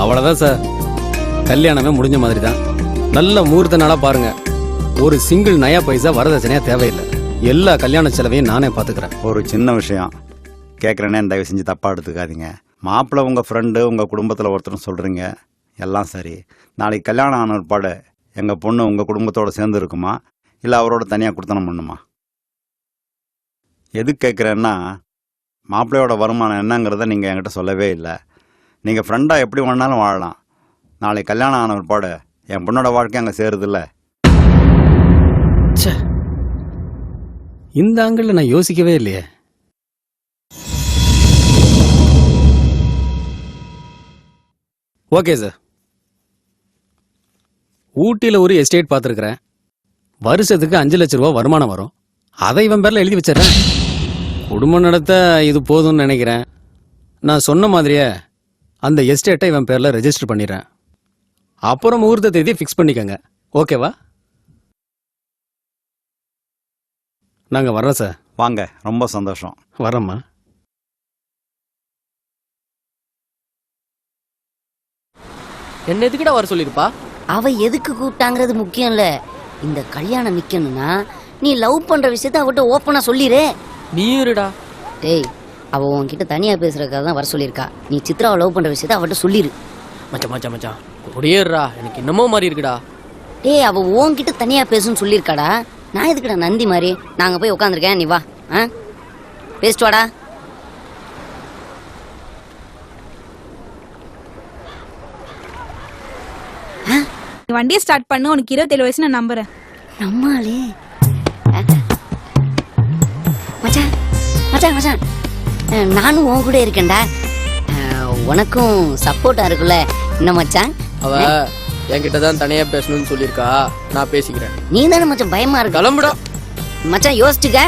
அவ்வளோதான் சார், கல்யாணமே முடிஞ்ச மாதிரி தான். நல்ல முகூர்த்த நாளாக பாருங்க. ஒரு சிங்கிள் நயா பைசா வரதட்சணையாக தேவையில்லை. எல்லா கல்யாண செலவையும் நானே பார்த்துக்கிறேன். ஒரு சின்ன விஷயம் கேட்குறேனே, தயவு செஞ்சு தப்பாக எடுத்துக்காதீங்க. மாப்பிள்ளை உங்கள் ஃப்ரெண்டு, உங்கள் குடும்பத்தில் ஒருத்தரும் சொல்கிறீங்க, எல்லாம் சரி. நாளைக்கு கல்யாணம் ஆன ஒருபாடு எங்கள் பொண்ணு உங்கள் குடும்பத்தோடு சேர்ந்து இருக்குமா, இல்லை அவரோட தனியாக கொடுத்தனம் பண்ணுமா? எது கேட்குறேன்னா, மாப்பிள்ளையோட வருமானம் என்னங்கிறத நீங்கள் என்கிட்ட சொல்லவே இல்லை. நீங்கள் ஃப்ரெண்டாக எப்படி வேணாலும் வாழலாம். நாளைக்கு கல்யாணம் ஆன ஒருபாடு என் பொண்ணோட வாழ்க்கை அங்கே சேருதில்ல. இந்த ஆங்கிள் நான் யோசிக்கவே இல்லையே. ஓகே சார், ஊட்டியில் ஒரு எஸ்டேட் பார்த்துருக்குறேன். வருஷத்துக்கு 5 லட்ச ரூபா வருமானம் வரும். அதை இவன் பேரில் எழுதி வச்சிடறேன். குடும்பம் நடத்த இது போதும்னு நினைக்கிறேன். நான் சொன்ன மாதிரியே அந்த எஸ்டேட்டை இவன் பேரில் ரெஜிஸ்டர் பண்ணிடுறேன். அப்புறம் முகூர்த்த தேதி ஃபிக்ஸ் பண்ணிக்கங்க. ஓகேவா? நாங்கள் வர்றோம் சார். வாங்க, ரொம்ப சந்தோஷம். வரோம்மா. என்ன எதுக்கிட்ட வர சொல்லிருப்பா? அவ எதுக்கு கூப்பிட்டாங்கிறது முக்கியம் இல்ல. இந்த கல்யாணம் நிக்கணும்னா நீ லவ் பண்ற விஷயத்த அவட்ட ஓப்பனா சொல்லிரு. நீ இருடா. டேய், அவ உன்கிட்ட தனியா பேசுறதுக்காக தான் வர சொல்லியிருக்கா. நீ சித்ராவை லவ் பண்ற விஷயத்த அவட்ட சொல்லிரு. மச்சான் மச்சான் மச்சான் ஒடியேறா, எனக்கு என்னமோ மாதிரி இருக்குடா. டேய், அவ உன்கிட்ட தனியா பேசுன்னு சொல்லியிருக்காடா. நான் எதுக்குடா நந்தி மாதிரி? நாங்க போய் உட்காந்துருக்கேன், நீ வா. பேசிட்டு வாடா. வண்டியை ஸ்டார்ட் பண்ணு. உனக்கு 27 வயசு நான் நம்புறேன். நம்மாலே மச்சான் மச்சான் மச்சான், நானும் உன் கூட இருக்கேன்டா. உனக்கும் சப்போர்ட்டா இருக்குல்ல என்ன மச்சான்? அவ என்கிட்ட தான் தனியா பேசணும்னு சொல்லியிருக்கா. நான் பேசிக்கிறேன். நீ தானே மச்சான் பயமா இருக்கு. கிளம்புடா மச்சான், யோசிச்சுக்க.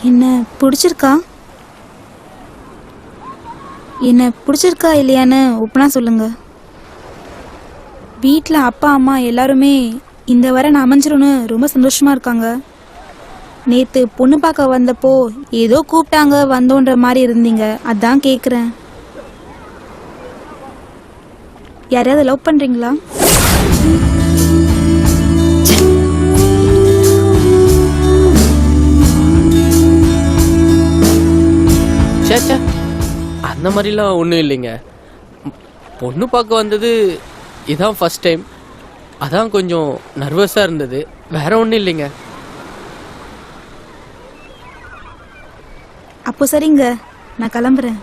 என்ன பிடிச்சிருக்கா? என்ன பிடிச்சிருக்கா இல்லையான்னு ஒப்பனா சொல்லுங்க. வீட்டில் அப்பா அம்மா எல்லாருமே இந்த வரை நான் அமைஞ்சிரும்னு ரொம்ப சந்தோஷமா இருக்காங்க. நேத்து பொண்ணு பார்க்க வந்தப்போ ஏதோ கூப்பிட்டாங்க வந்தோன்ற மாதிரி இருந்தீங்க, அதான் கேக்குறேன். யாரையாவது லவ் பண்றீங்களா? சேச்சா அந்த மாதிரிலாம் ஒன்றும் இல்லைங்க. பொண்ணு பார்க்க வந்தது இதான் ஃபர்ஸ்ட் டைம், அதான் கொஞ்சம் நர்வஸாக இருந்தது, வேற ஒன்றும் இல்லைங்க. அப்போ சரிங்க, நான் கிளம்புறேன்.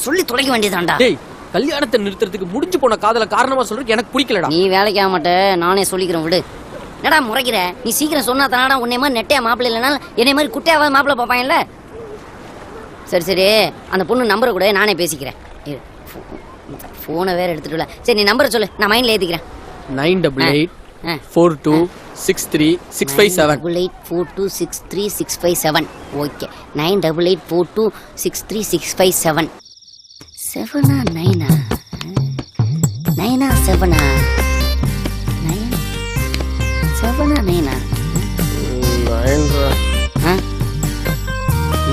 சொல்லி தொலைக்க வேண்டியதாண்டா. டேய், கல்யாணத்தை நிறுத்துறதுக்கு முடிஞ்சு போன காதல காரணமா சொல்றதுக்கு எனக்கு பிடிக்கலடா. நீ வேலைக்கு ஆக மாட்ட, நானே சொல்லிக்கிறேன் விடு. என்னடா முறைக்கிற? நீ சீக்கிரம் சொன்னா தானடா உன்னை மாதிரி நெட்டையா மாப்பிள்ளை இல்லைனா என்னை மாதிரி குட்டையாவது மாப்பிள்ளை பார்ப்பாங்கல்ல. சரி சரி, அந்த பொண்ணு நம்பரை கூட நானே பேசிக்கிறேன். ஃபோனை வேற எடுத்துட்டு. சரி நீ நம்பரை சொல்லு, நான் மைண்ட்ல ஏத்திக்கிறேன். 9884263657. 9842636657. ஓகே, 9884263657. 7 9 9 7 9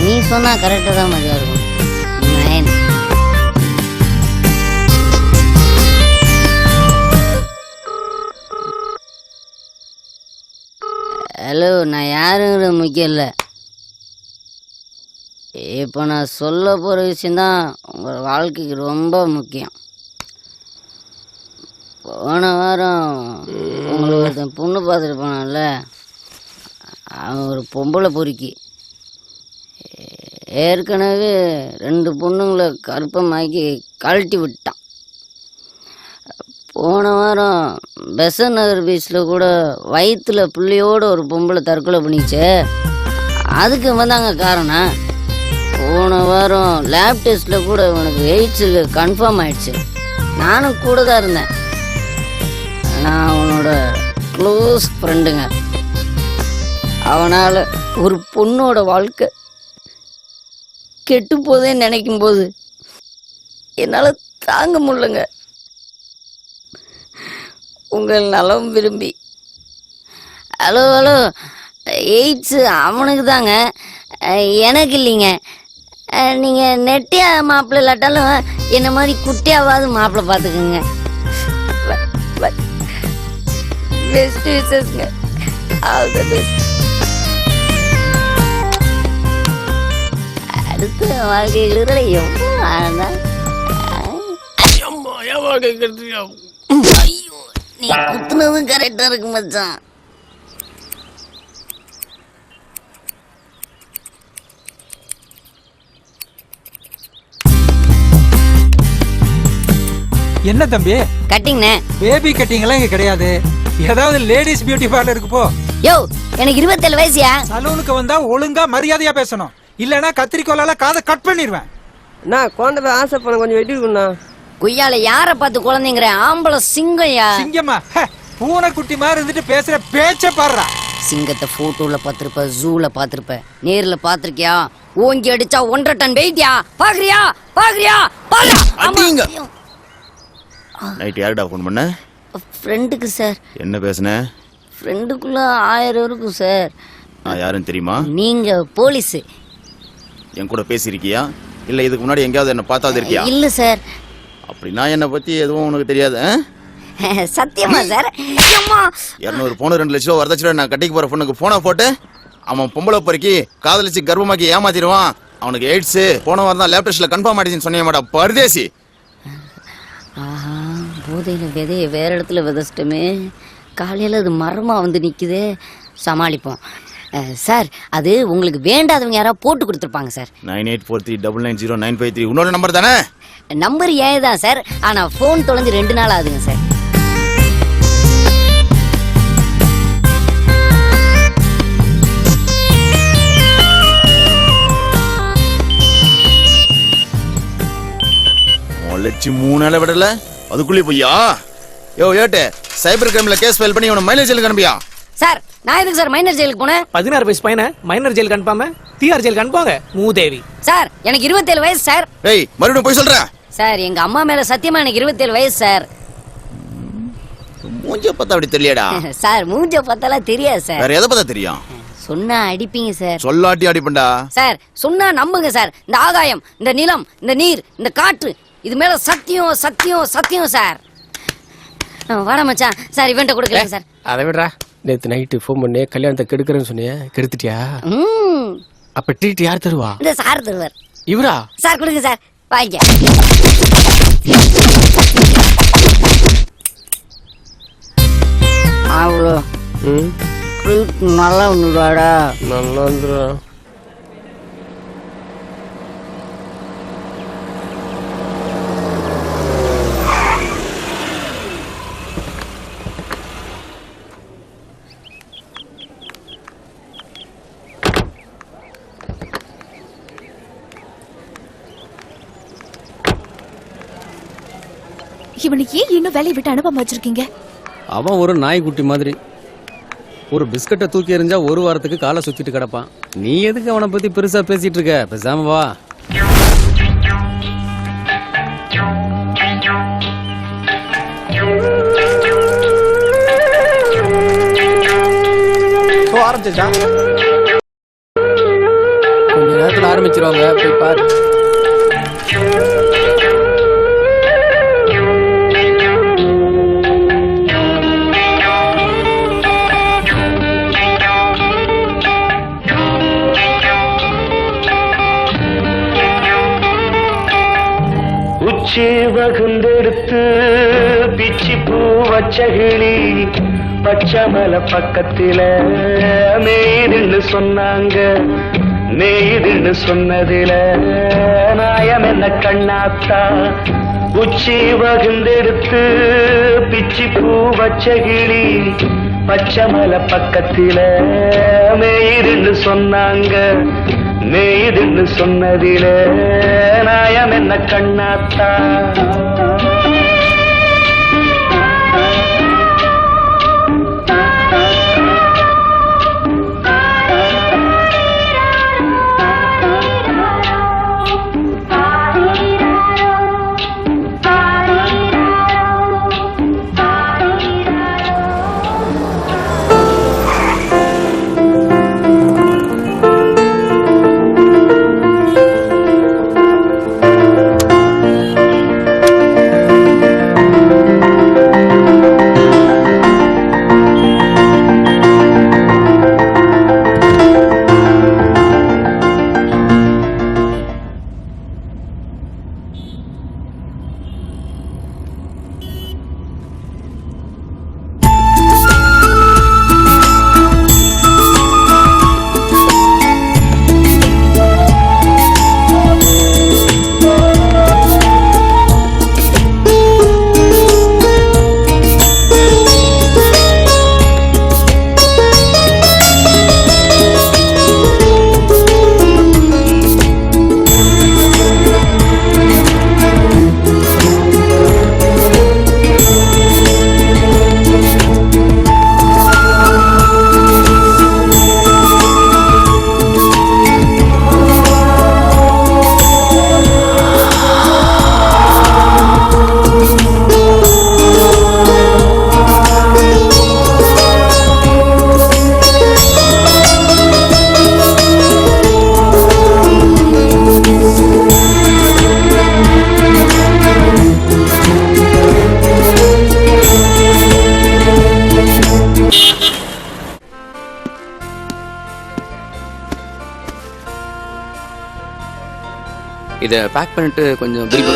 நீ சொன்னா கரெக்டா தான் மதியா இருக்கும். 9. ஹலோ, நான் யாருங்கிறது முக்கியம் இல்லை. இப்போ நான் சொல்ல போகிற விஷயந்தான் உங்கள் வாழ்க்கைக்கு ரொம்ப முக்கியம். போன வாரம் உங்களுக்கு ஒருத்தன் பொண்ணு பார்த்துட்டு போனான்ல, அவன் ஒரு பொம்பளை பொறுக்கி. ஏற்கனவே 2 பொண்ணுங்களை கற்பமாக்கி கழட்டி விட்டான். போன வாரம் பெசன் நகர் பீச்சில் கூட வயிற்றுல பிள்ளையோட ஒரு பொம்பளை தற்கொலை பண்ணிச்சு. அதுக்கு வந்தாங்க காரணம். போன வாரம் லேப் டெஸ்ட்டில் கூட இவனுக்கு எய்ட்ஸு கன்ஃபார்ம் ஆயிடுச்சு. நானும் கூட தான் இருந்தேன். நான் அவனோட க்ளோஸ் ஃப்ரெண்டுங்க. அவனால் ஒரு பொண்ணோட வாழ்க்கை கெட்டு போதேன்னு நினைக்கும் போது என்னால் தாங்க முடியலங்க. உங்கள் நலம் விரும்பி. ஹலோ ஹலோ, எய்ட்ஸு அவனுக்கு தாங்க, எனக்கு இல்லைங்க. நீங்கள் நெட்டியா மாப்பிள்ளை இல்லாட்டாலும் என்ன மாதிரி குட்டியாவது மாப்பிள்ளை பார்த்துக்குங்க. பெஸ்ட் விஷஸ்ங்க. All the best. அடுத்த வாழ்க்கைகள் எவ்வளோ ஆனதான். நீ குத்துனதும் கரெக்டா இருக்கு மச்சான். என்ன தம்பி கட்டிங்ண்ணே? பேபி கட்டிங் எல்லாம் இங்க கிடையாது. ஏதாவது லேடிஸ் பியூட்டி பார்லருக்கு போ. யோ, எனக்கு 27 வயசுயா. சலூனுக்கு வந்தா ஒழுங்கா மரியாதையா பேசணும், இல்லனா கத்திரிக்கோலால காதை கட் பண்ணிடுவேன். நான் குழந்தை ஆசை பண்ண கொஞ்சம் வெட்டி இருக்கணும்ண்ணா. குய்யால யார பார்த்து குழந்தைங்கிற? ஆம்பளை சிங்கம்யா. சிங்கம்மா? பூனை குட்டி மாதிரி இருந்துட்டு பேசுற பேச்ச பாடுறா. சிங்கத்தை போட்டோல பாத்திருப்ப, ஜூல பாத்திருப்ப, நேர்ல பாத்திருக்கியா? ஓங்கி அடிச்சா 1.5 டன் வெயிட்யா. பாக்குறியா பாக்குறியா? அடிங்க. நைட் யாருடா ஃபோன் பண்ண? ஃப்ரெண்டுக்கு சார். என்ன பேசுன? ஃப்ரெண்டுக்குள்ள 1000 இருக்கும் சார். நான் யாருன்னு தெரியுமா? நீங்க போலீஸ். என் கூட பேசியிருக்கியா இல்ல இதுக்கு முன்னாடி எங்கேயாவது என்ன பார்த்தாது இருக்கியா? இல்ல சார். அப்படின்னா என்னை பத்தி எதுவும் உனக்கு தெரியாது? சத்தியமா சார்? 200 பவுன் 2 லட்சம் ரூபா வரதட்சணை நான் கட்டிக்கு போற பொண்ணுக்கு போனா போட்டு அவன் பொம்பளை பொறுக்கி காதலிச்சு கர்ப்பமாக்கி ஏமாத்திடுவான். அவனுக்கு எய்ட்ஸ் போன வாரம் தான் லேப் டெஸ்ட்ல கன்ஃபார்ம் ஆயிடுச்சுன்னு சொன்னேன் மேடம். பரதேசி. ஆஹா, போதையில விதைய வேற இடத்துல விதைச்சிட்டோமே. காலையில அது மரமா வந்து நிக்குதே. சமாளிப்போம் சார். அது உங்களுக்கு வேண்டாதவங்க யாராவது போட்டு கொடுத்துருப்பாங்க சார். 9843990953 உன்னோட நம்பர் தானே? நம்பர் ஏதான் சார், ஆனா போன் தொலைஞ்சு 2 நாள் ஆகுதுங்க சார். லட்சி 3 நாளை விடல அதுக்குள்ளே போய்யா? யோ ஏட்டு, சைபர் கிரைம்ல கேஸ் ஃபைல் பண்ணி இவனை மைலேஜ் அனுப்பியா? சார் நான் எதுக்கு சார் மைனர் ஜெயிலுக்கு போனேன்? 16 வயசு பையனை மைனர் ஜெயிலுக்கு அனுப்பாம டிஆர் ஜெயிலுக்கு அனுப்புவாங்க மூதேவி. சார் எனக்கு 27 வயசு சார். ஏய் மறுபடியும் போய் சொல்ற. சார் எங்க அம்மா மேல சத்தியமா எனக்கு 27 வயசு சார். மூஞ்ச பார்த்தா அப்படி தெரியலடா. சார் மூஞ்ச பார்த்தாலாம் தெரியாது சார். வேற எதை பார்த்தா தெரியும்? சொன்னா அடிப்பீங்க சார். சொல்லாட்டி அடிப்பண்டா. சார் சொன்னா நம்புங்க சார். இந்த ஆகாயம், இந்த நிலம், இந்த நீர், இந்த காற்று இது மேல சத்தியம் சத்தியம் சத்தியம் சார். வாடா மச்சான். சார் இவன்ட்ட கொடுக்கல சார். அதை விடுறா. நேத்து நைட்டு ஃபோன் பண்ணி கல்யாணத்தை கெடுக்கிறேன்னு சொன்னியே, கெடுத்துட்டியா? அப்ப ட்ரீட் யார் தருவா? இந்த சார் தருவார். இவரா? சார் கொடுங்க சார். வாங்க. அவ்வளோ நல்லா வந்துடாடா. நல்லா வந்துடா. இவனை ஏன் இன்னும் வேலையை விட்டு அனுப்பாம வச்சிருக்கீங்க? அவன் ஒரு நாய்க்குட்டி மாதிரி. ஒரு பிஸ்கட்டை தூக்கி எறிஞ்சா ஒரு வாரத்துக்கு காலை சுத்திட்டு கிடப்பான். நீ எதுக்கு அவனை பத்தி பெருசா பேசிட்டு இருக்க? பேசாம வா. ஆரம்பிச்சா கொஞ்ச நேரத்துல ஆரம்பிச்சிருவாங்க, போய் பாரு. உச்சி வகுந்தெடுத்து பிச்சி பூ வச்சகிளி பச்சை மலை பக்கத்தில மேய்துன்னு சொன்னாங்க. மேய்துன்னு சொன்னதில நாயம் என்ன கண்ணாத்தா? உச்சி வகுந்தெடுத்து பிச்சி பூ வச்சகிளி பச்சை மலை பக்கத்தில மேய்துன்னு சொன்னாங்க. மேய்துன்னு சொன்னதில நாயம் என்ன கண்ணாத்தா? இதை பேக் பண்ணிட்டு கொஞ்சம் பில்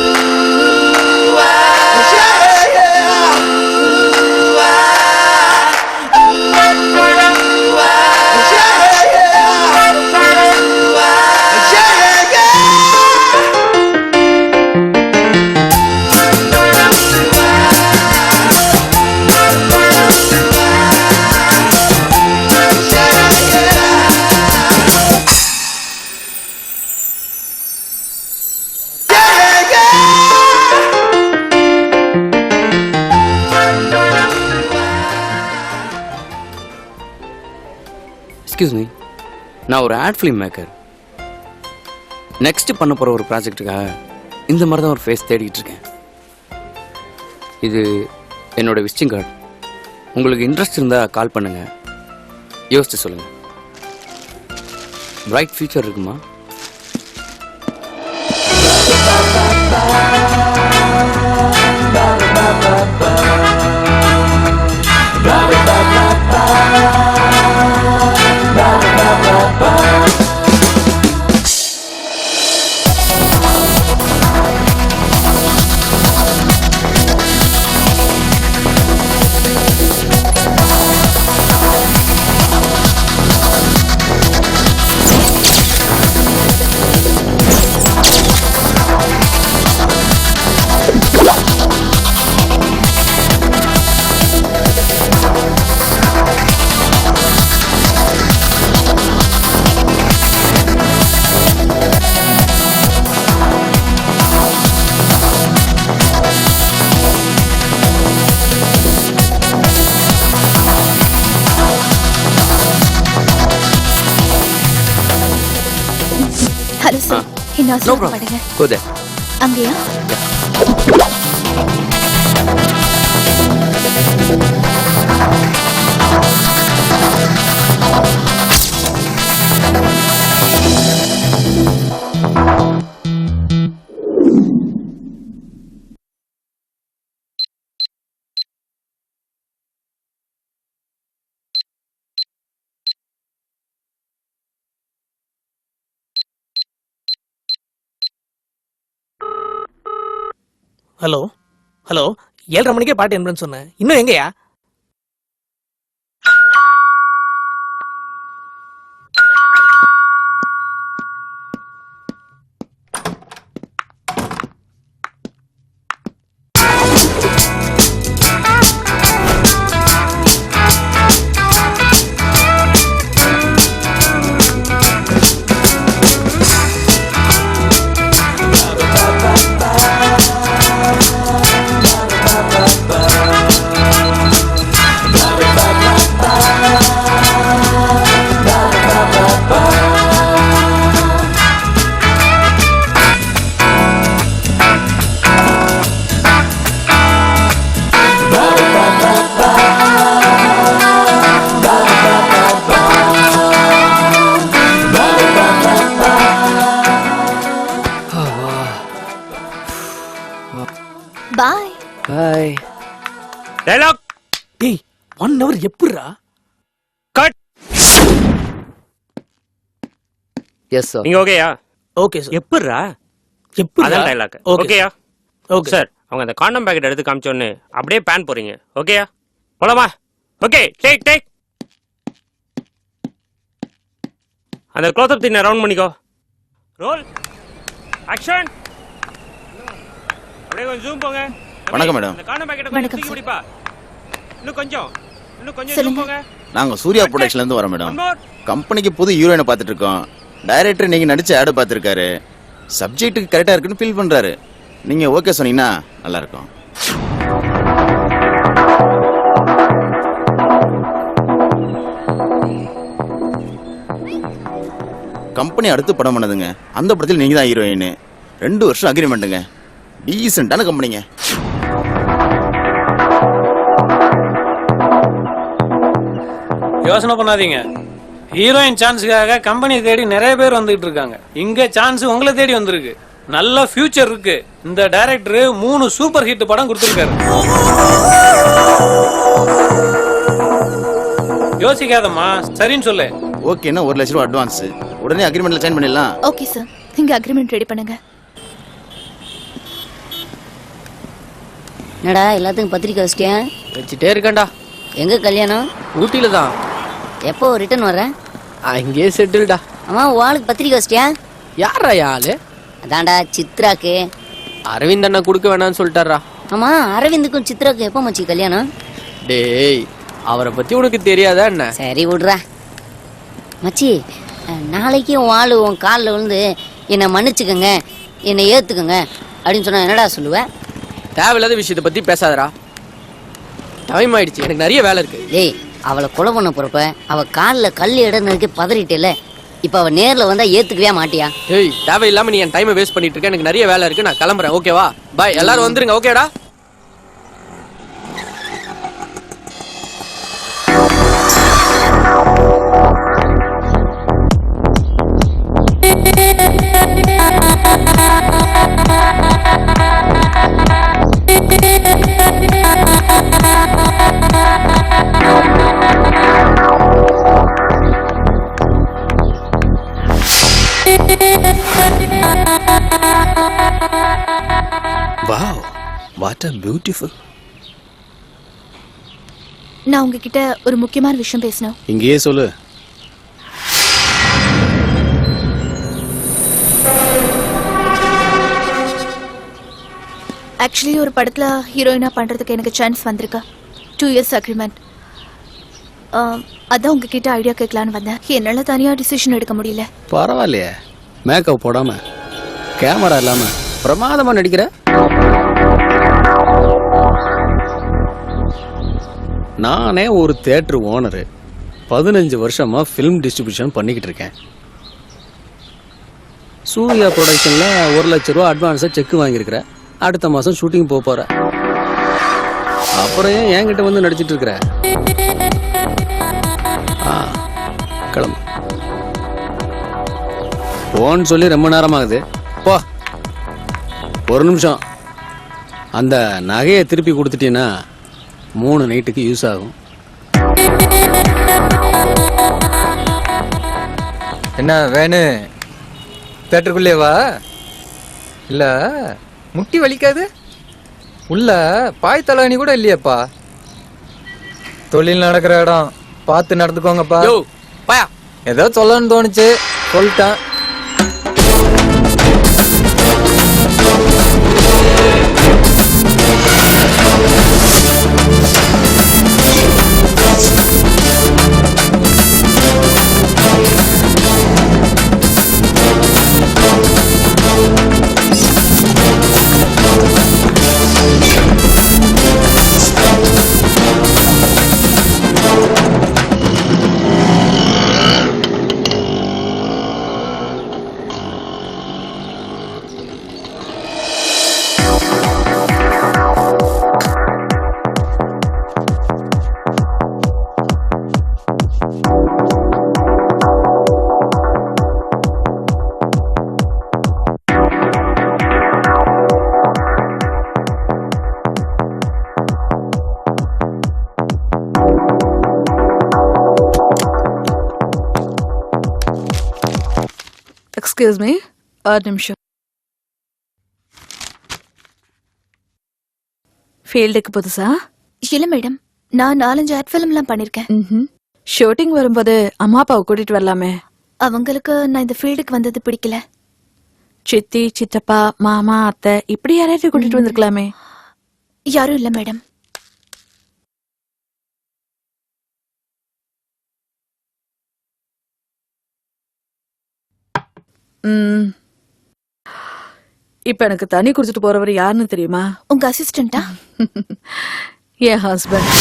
எக்ஸ்கியூஸ் மீ, நான் ஒரு ஆட் ஃபிலிம் மேக்கர். நெக்ஸ்ட் பண்ண போகிற ஒரு ப்ராஜெக்ட்டுக்காக இந்த மாதிரி தான் ஒரு ஃபேஸ் தேடிக்கிட்டு இருக்கேன். இது என்னோட விசிட்டிங் கார்டு. உங்களுக்கு இன்ட்ரெஸ்ட் இருந்தால் கால் பண்ணுங்கள், யோசிச்சு சொல்லுங்கள். பிரைட் ஃபியூச்சர் இருக்குமா? ஹலோ சார், இன்னும் No problem. Go there. அங்கேயா? ஹலோ ஹலோ, 7:30 மணிக்கே பாட்டு என்பேன்னு சொன்னேன், இன்னும் எங்கயா? பாய். பாய். டயலாக். டேய், 1 hour எப்படிரா? கட். Yes sir. நீங்க ஓகேயா? Okay sir. எப்படிரா? அதான் டயலாக். ஓகேயா? Okay sir. அவங்க அந்த காண்டம் பாக்கெட் எடுத்து காமிச்சோன்னு அப்படியே பேன் போறீங்க. ஓகேயா? போலாமா? Okay, take take. அந்த க்ளோஸ் அப் தின்ன ரவுண்ட் பண்ணிக்கோ. ரோல். ஆக்ஷன். அப்படியே கொஞ்சம் ஜூம் போங்க. வணக்கம் மேடம். அந்த காண்டம் பாக்கெட் கொஞ்சம் தூக்கி பிடிப்பா. இன்னும் கொஞ்சம் ஜூம் போங்க. நாங்க சூர்யா ப்ரொடக்ஷன்ல இருந்து வரோம் மேடம். கம்பெனிக்கு புது ஹீரோயினை பார்த்துட்டு இருக்கோம். டைரக்டர் நீங்க நடிச்ச ஆட் பார்த்துருக்காரு. சப்ஜெக்ட்டுக்கு கரெக்டா இருக்குன்னு ஃபீல் பண்றாரு. நீங்க ஓகே சொன்னீங்கன்னா நல்லா இருக்கும். கம்பெனி அடுத்து படம் பண்ணதுங்க. அந்த படத்தில் நீங்க தான் ஹீரோயின். 2 வருஷம் அக்ரிமெண்ட்டுங்க. டீசென்டான கம்பெனிங்க. யோசனை பண்ணாதீங்க. ஹீரோயின் சான்ஸுக்காக கம்பெனி தேடி நிறைய பேர் வந்துட்டு இருக்காங்க. இங்க சான்ஸ் உங்களை தேடி வந்திருக்கு. நல்ல ஃபியூச்சர் இருக்கு. இந்த டைரக்டர் 3 சூப்பர் ஹிட் படம் கொடுத்திருக்காரு. யோசிக்காதம்மா, சரின்னு சொல்லு. ஓகேன்னா 1 லட்சம் ரூபாய் அட்வான்ஸ். உடனே அக்ரிமெண்ட்ல சைன் பண்ணிடலாம். ஓகே சார், நீங்க அக்ரிமெண்ட் ரெடி பண்ணுங்க. என்னடா எல்லாத்துக்கும் பத்திரிக்கை வச்சிட்டியா? வச்சுட்டே இருக்கேன்டா. எங்க கல்யாணம்? ஊட்டியில தான். எப்போ ரிட்டர்ன் வர? அங்கேயே செட்டில்டா. அம்மா வாளுக்கு பத்திரிக்கை வச்சிட்டியா? யாரா ஆளு? அதான்டா சித்ராக்கு. அரவிந்த் அண்ணா கொடுக்க வேணாம்னு சொல்லிட்டாரா. ஆமா, அரவிந்துக்கும் சித்ராக்கு எப்போ மச்சி கல்யாணம்? டேய், அவரை பத்தி உனக்கு தெரியாதா என்ன? சரி விடுறா மச்சி. நாளைக்கு உன் ஆளு உன் காலில் விழுந்து என்னை மன்னிச்சுக்கங்க, என்னை ஏத்துக்கங்க அப்படின்னு சொன்னா என்னடா சொல்லுவ? தேவையில்லாத விஷயத்தை பத்தி பேசாதடா. டைம் ஆயிடுச்சு, எனக்கு நிறைய வேலை இருக்கு. ஏய், அவளை கொலை பண்ண போறப்ப அவ காலில் கல் இடனதுக்கு பதறிட்டேல. இப்ப அவ நேர்ல வந்தா ஏத்துக்கவே மாட்டியா? ஏய் தேவையில்லாம நீ என் டைமை வேஸ்ட் பண்ணிட்டு இருக்க. எனக்கு நிறைய வேலை இருக்கு, நான் கிளம்புறேன். ஓகேவா? பாய். எல்லாரும் வந்துருங்க. ஓகேடா? Wow, what a beautiful. நான் உங்ககிட்ட ஒரு முக்கியமான விஷயம் பேசணும். இங்கேயே சொல்லு. ஆக்சுவலி ஒரு படத்துல ஹீரோயினா பண்றதுக்கு எனக்கு சான்ஸ் வந்திருக்கு. 2 years அக்ரிமெண்ட். அதான் உங்ககிட்ட ஐடியா கேட்கலான்னு வந்தேன். என்னால தனியா டிசிஷன் எடுக்க முடியல. பரவாயில்லையே, மேக்கப் போடாம கேமரா இல்லாம பிரமாதமா நடிக்கிற. நானே ஒரு தியேட்டர் ஓனரு, 15 வருஷமா ஃபிலிம் டிஸ்ட்ரிபியூஷன் பண்ணிக்கிட்டு இருக்கேன். சூர்யா ப்ரொடக்ஷன்ல 1 லட்ச ரூபா அட்வான்ஸா செக் வாங்கியிருக்கிற. அடுத்த மாசம் ஷூட்டிங் போற. அப்புறம் ஏன் என்கிட்ட வந்து நடிச்சிட்டு இருக்கிற? கிளம்பு. போன்னு சொல்லி ரொம்ப நேரம் ஆகுது. போ. ஒரு நிமிஷம். அந்த நகையை திருப்பி கொடுத்துட்டீங்கன்னா 3 நைட்டுக்கு யூஸ் ஆகும். என்ன வேணு? தேட்டருக்குள்ளே வா. இல்ல முட்டி வலிக்காது? உள்ள பாய் தலாணி கூட இல்லையாப்பா. தொழில் நடக்கிற இடம் பார்த்து நடந்துக்கோங்கப்பா. ஏதோ சொல்லணும்னு தோணுச்சு, சொல்லிட்டேன். எக்ஸ்கியூஸ் மீ, ஒரு நிமிஷம். ஃபீல்டுக்கு புதுசா? இல்ல மேடம், நான் 4-5 ஆட் ஃபிலிம்லாம் பண்ணிருக்கேன். ஷூட்டிங் வரும்போது அம்மா அப்பாவை கூட்டிட்டு வரலாமே. அவங்களுக்கு நான் இந்த ஃபீல்டுக்கு வந்தது பிடிக்கல. சித்தி, சித்தப்பா, மாமா, அத்தை இப்படி யாரையும் கூட்டிட்டு வந்திருக்கலாமே. யாரும் இல்ல மேடம். இப்ப எனக்கு தண்ணி குடிச்சிட்டு போறவர் யாருன்னு தெரியுமா? உங்க அசிஸ்டண்டா? என் ஹஸ்பண்ட்.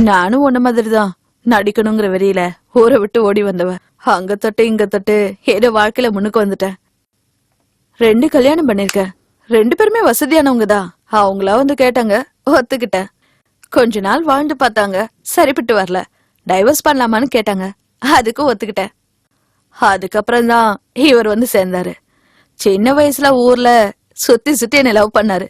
நானும் ஒன்ன மாதிரிதான் நடிக்கணுங்கிற வெறியில ஊரை விட்டு ஓடி வந்தவ. அங்க தொட்டு இங்க தொட்டு ஏதோ வாழ்க்கையில முன்னுக்கு வந்துட்டேன். 2 கல்யாணம் பண்ணிருக்கேன். 2 பேருமே வசதியானவங்க தான். அவங்களா வந்து கேட்டாங்க, ஒத்துக்கிட்டேன். கொஞ்ச நாள் வாழ்ந்து பார்த்தாங்க, சரிப்பட்டு வரல. டைவர்ஸ் பண்ணலாமான்னு கேட்டாங்க, அதுக்கும் ஒத்துக்கிட்டேன். அதுக்கப்புறம் தான் இவர் வந்து சேர்ந்தாரு. சின்ன வயசுல ஊர்ல சுத்தி சுத்தி என்ன லவ் பண்ணாரு.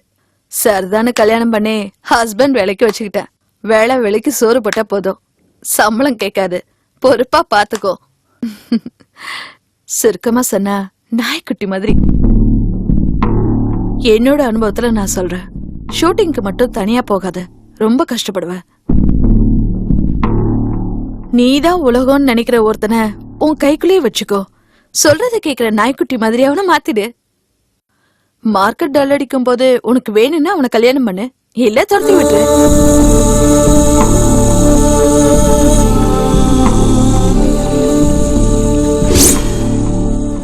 சரிதானு கல்யாணம் பண்ணி ஹஸ்பண்ட் வேலைக்கு வச்சுக்கிட்டேன். வேலை வேலைக்கு சோறு போட்டா போதும், சம்பளம் கேட்காது, பொறுப்பா பாத்துக்கோ. சுருக்கமா சொன்னா நாய்க்குட்டி மாதிரி. என்னோட அனுபவத்துல நான் சொல்றேன், ஷூட்டிங்க்கு மட்டும் தனியா போகாத, ரொம்ப கஷ்டப்படுவேன். நீதான் உலகம்னு நினைக்கிற ஒருத்தனை உன் கைக்குள்ளேயே வச்சுக்கோ. சொல்றத கேக்குற நாய்க்குட்டி மாதிரி அவனை மாத்திடு. மார்க்கெட் டல் அடிக்கும் போது உனக்கு வேணும்னா அவனை கல்யாணம் பண்ணு, இல்ல துரத்தி விட்டுரு.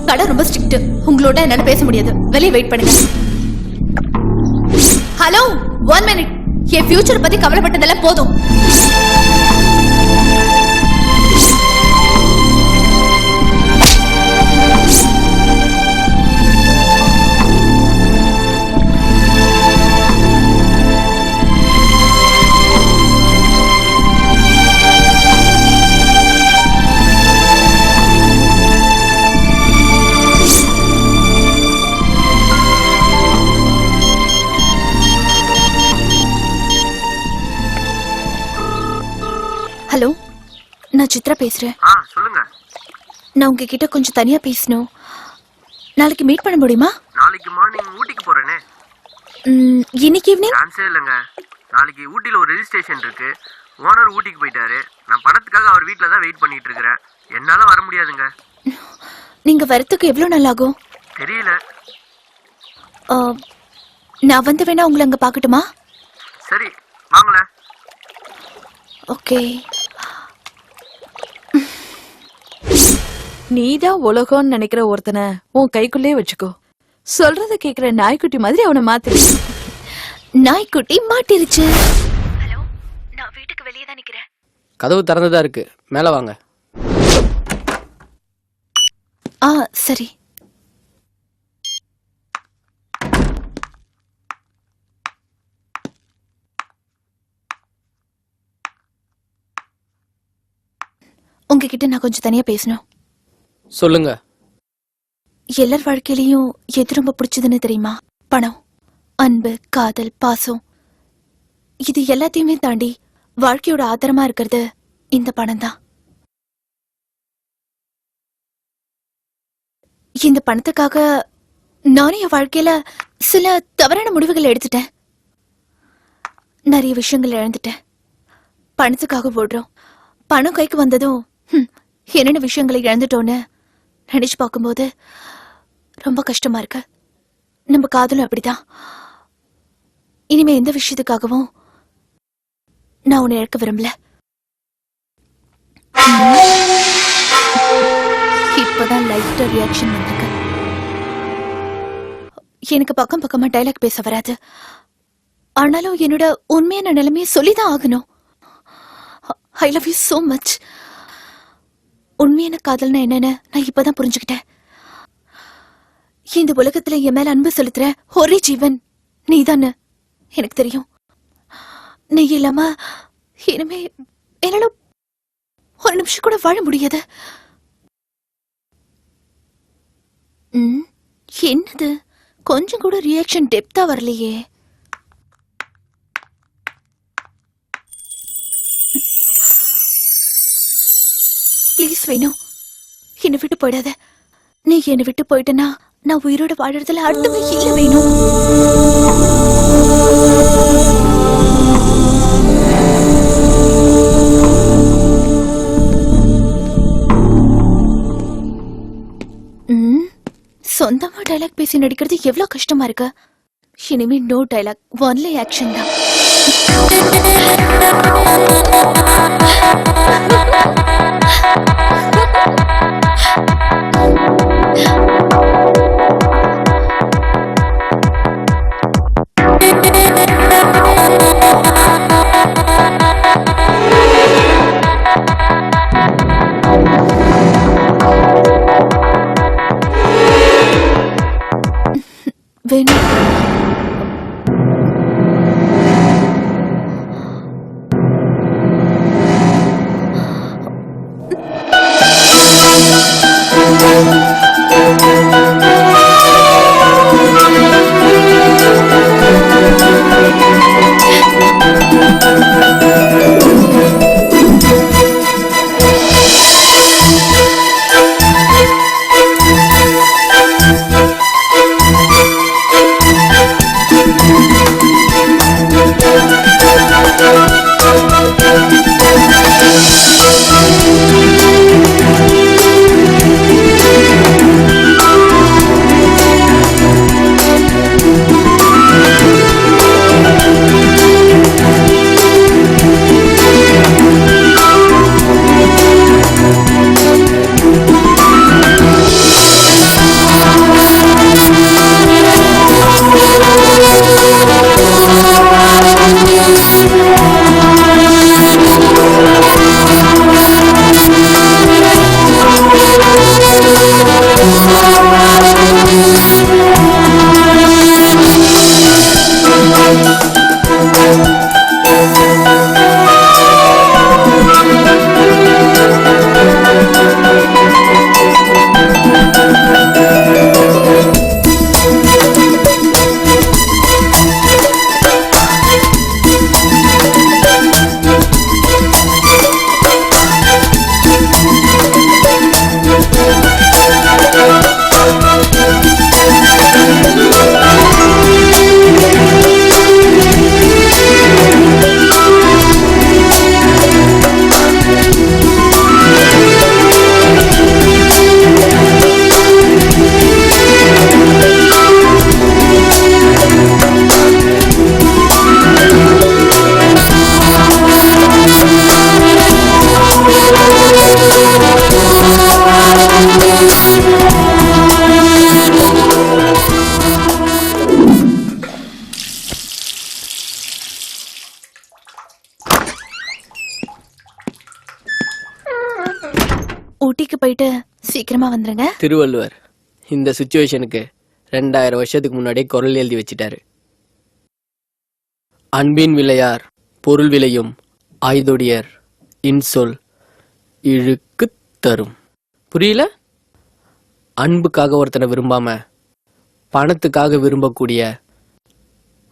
கடை ரொம்ப ஸ்ட்ரிக்ட். உங்களோட என்னால பேச முடியாது, வெளியே வெயிட் பண்ணுங்க. Hello, 1 minute. என் ஃபியூச்சர் பத்தி கவலைப்பட்டதெல்லாம் போதும். ஹலோ, நான் சித்ரா பேசுறேன். சொல்லுங்க. நான் உங்ககிட்ட கொஞ்சம் தனியா பேசணும். நாளைக்கு மீட் பண்ண முடியுமா? நாளைக்கு மார்னிங் ஊட்டிக்கு போறேனே. இன்னைக்கு ஈவினிங்? சான்ஸே இல்லைங்க. நாளைக்கு ஊட்டியில் ஒரு ரெஜிஸ்ட்ரேஷன் இருக்கு. ஓனர் ஊட்டிக்கு போயிட்டாரு. நான் பணத்துக்காக அவர் வீட்டில் தான் வெயிட் பண்ணிட்டு இருக்கிறேன். என்னால வர முடியாதுங்க. நீங்க வரத்துக்கு எவ்வளவு நாள் ஆகும்? தெரியல. நான் வந்து வேணா உங்களை அங்க பாக்கட்டுமா? சரி, வாங்கள. ஓகே. நீதான் உலகம்னு நினைக்கிற ஒருத்தனை உன் கைக்குள்ளே வச்சுக்கோ. சொல்றத கேக்குற நாய்க்குட்டி மாதிரி அவனை மாத்திரு. நாய்க்குட்டி மாட்டிருச்சு. ஹலோ, நான் வீட்டுக்கு வெளியே தான் நிக்கிறேன். கதவு திறந்துதா இருக்கு, மேல வாங்க. சரி. உங்ககிட்ட நான் கொஞ்சம் தனியா பேசணும். சொல்லுங்க. எல்லார் வாழ்க்கையிலயும் எது ரொம்ப பிடிச்சதுன்னு தெரியுமா? பணம், அன்பு, காதல், பாசம். இது எல்லாத்தையுமே தாண்டி வாழ்க்கையோட ஆதாரமா இருக்கிறது இந்த பணம் தான். இந்த பணத்துக்காக நானும் என் வாழ்க்கையில சில தவறான முடிவுகள் எடுத்துட்டேன். நிறைய விஷயங்கள் இழந்துட்டேன். பணத்துக்காக ஓடுறோம். பணம் கைக்கு வந்ததும் என்னென்ன விஷயங்களை இழந்துட்டோன்னு நினைச்சு பார்க்கும்போது ரொம்ப கஷ்டமா இருக்கு. நம்ம காதலும் அப்படிதான். இனிமே எந்த விஷயத்துக்காகவும் நான் உன்னை இழக்க விரும்பல. இப்பதான் லைட்டா ரியாக்ஷன் வந்திருக்கு. எனக்கு பக்கம் பக்கமா டைலாக் பேச வராது. ஆனாலும் என்னோட உண்மையான நிலைமையை சொல்லிதான் ஆகணும். I love you so much. உண்மையான காதல்னா என்னன்னு நான் இப்பதான் புரிஞ்சுக்கிட்டேன். இந்த உலகத்துல என் மேல அன்பு செலுத்துற ஒரே ஜீவன் நீதானு எனக்கு தெரியும். நீ இல்லாம இனிமே என்னால ஒரு நிமிஷம் கூட வாழ முடியாது. என்னது, கொஞ்சம் கூட ரியாக்ஷன் டெப்தா வரலையே. ப்ளீஸ் வேணு, என்னை விட்டு போயிடாத. நீ என்னை விட்டு போயிட்டனா நான் உயிரோட வாழறதுல அர்த்தமே இல்ல வேணும். சொந்தமா டைலாக் பேசி நடிக்கிறது எவ்வளவு கஷ்டமா இருக்கு. இனிமே நோ டைலாக், ஒன்லி ஆக்ஷன் தான். வேணும். போயிட்டு சீக்கிரமா வந்துருங்க. திருவள்ளுவர் இந்த சுச்சுவேஷனுக்கு 2000 வருஷத்துக்கு முன்னாடியே குரல் எழுதி வச்சிட்டாரு. அன்பின் விளையார் பொருள் விளையும் ஆய்தொடியர் இன்சொல் இழுக்கு தரும். புரியல? அன்புக்காக ஒருத்தனை விரும்பாம பணத்துக்காக விரும்பக்கூடிய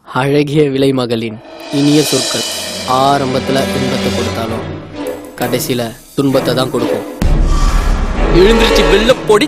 அழகிய விலைமகளின் இனிய சொற்கள் ஆரம்பத்துல இன்பத்தை கொடுத்தாலும் கடைசியில துன்பத்தை தான் கொடுக்கும். எழுந்திருச்சு வெள்ள பொடி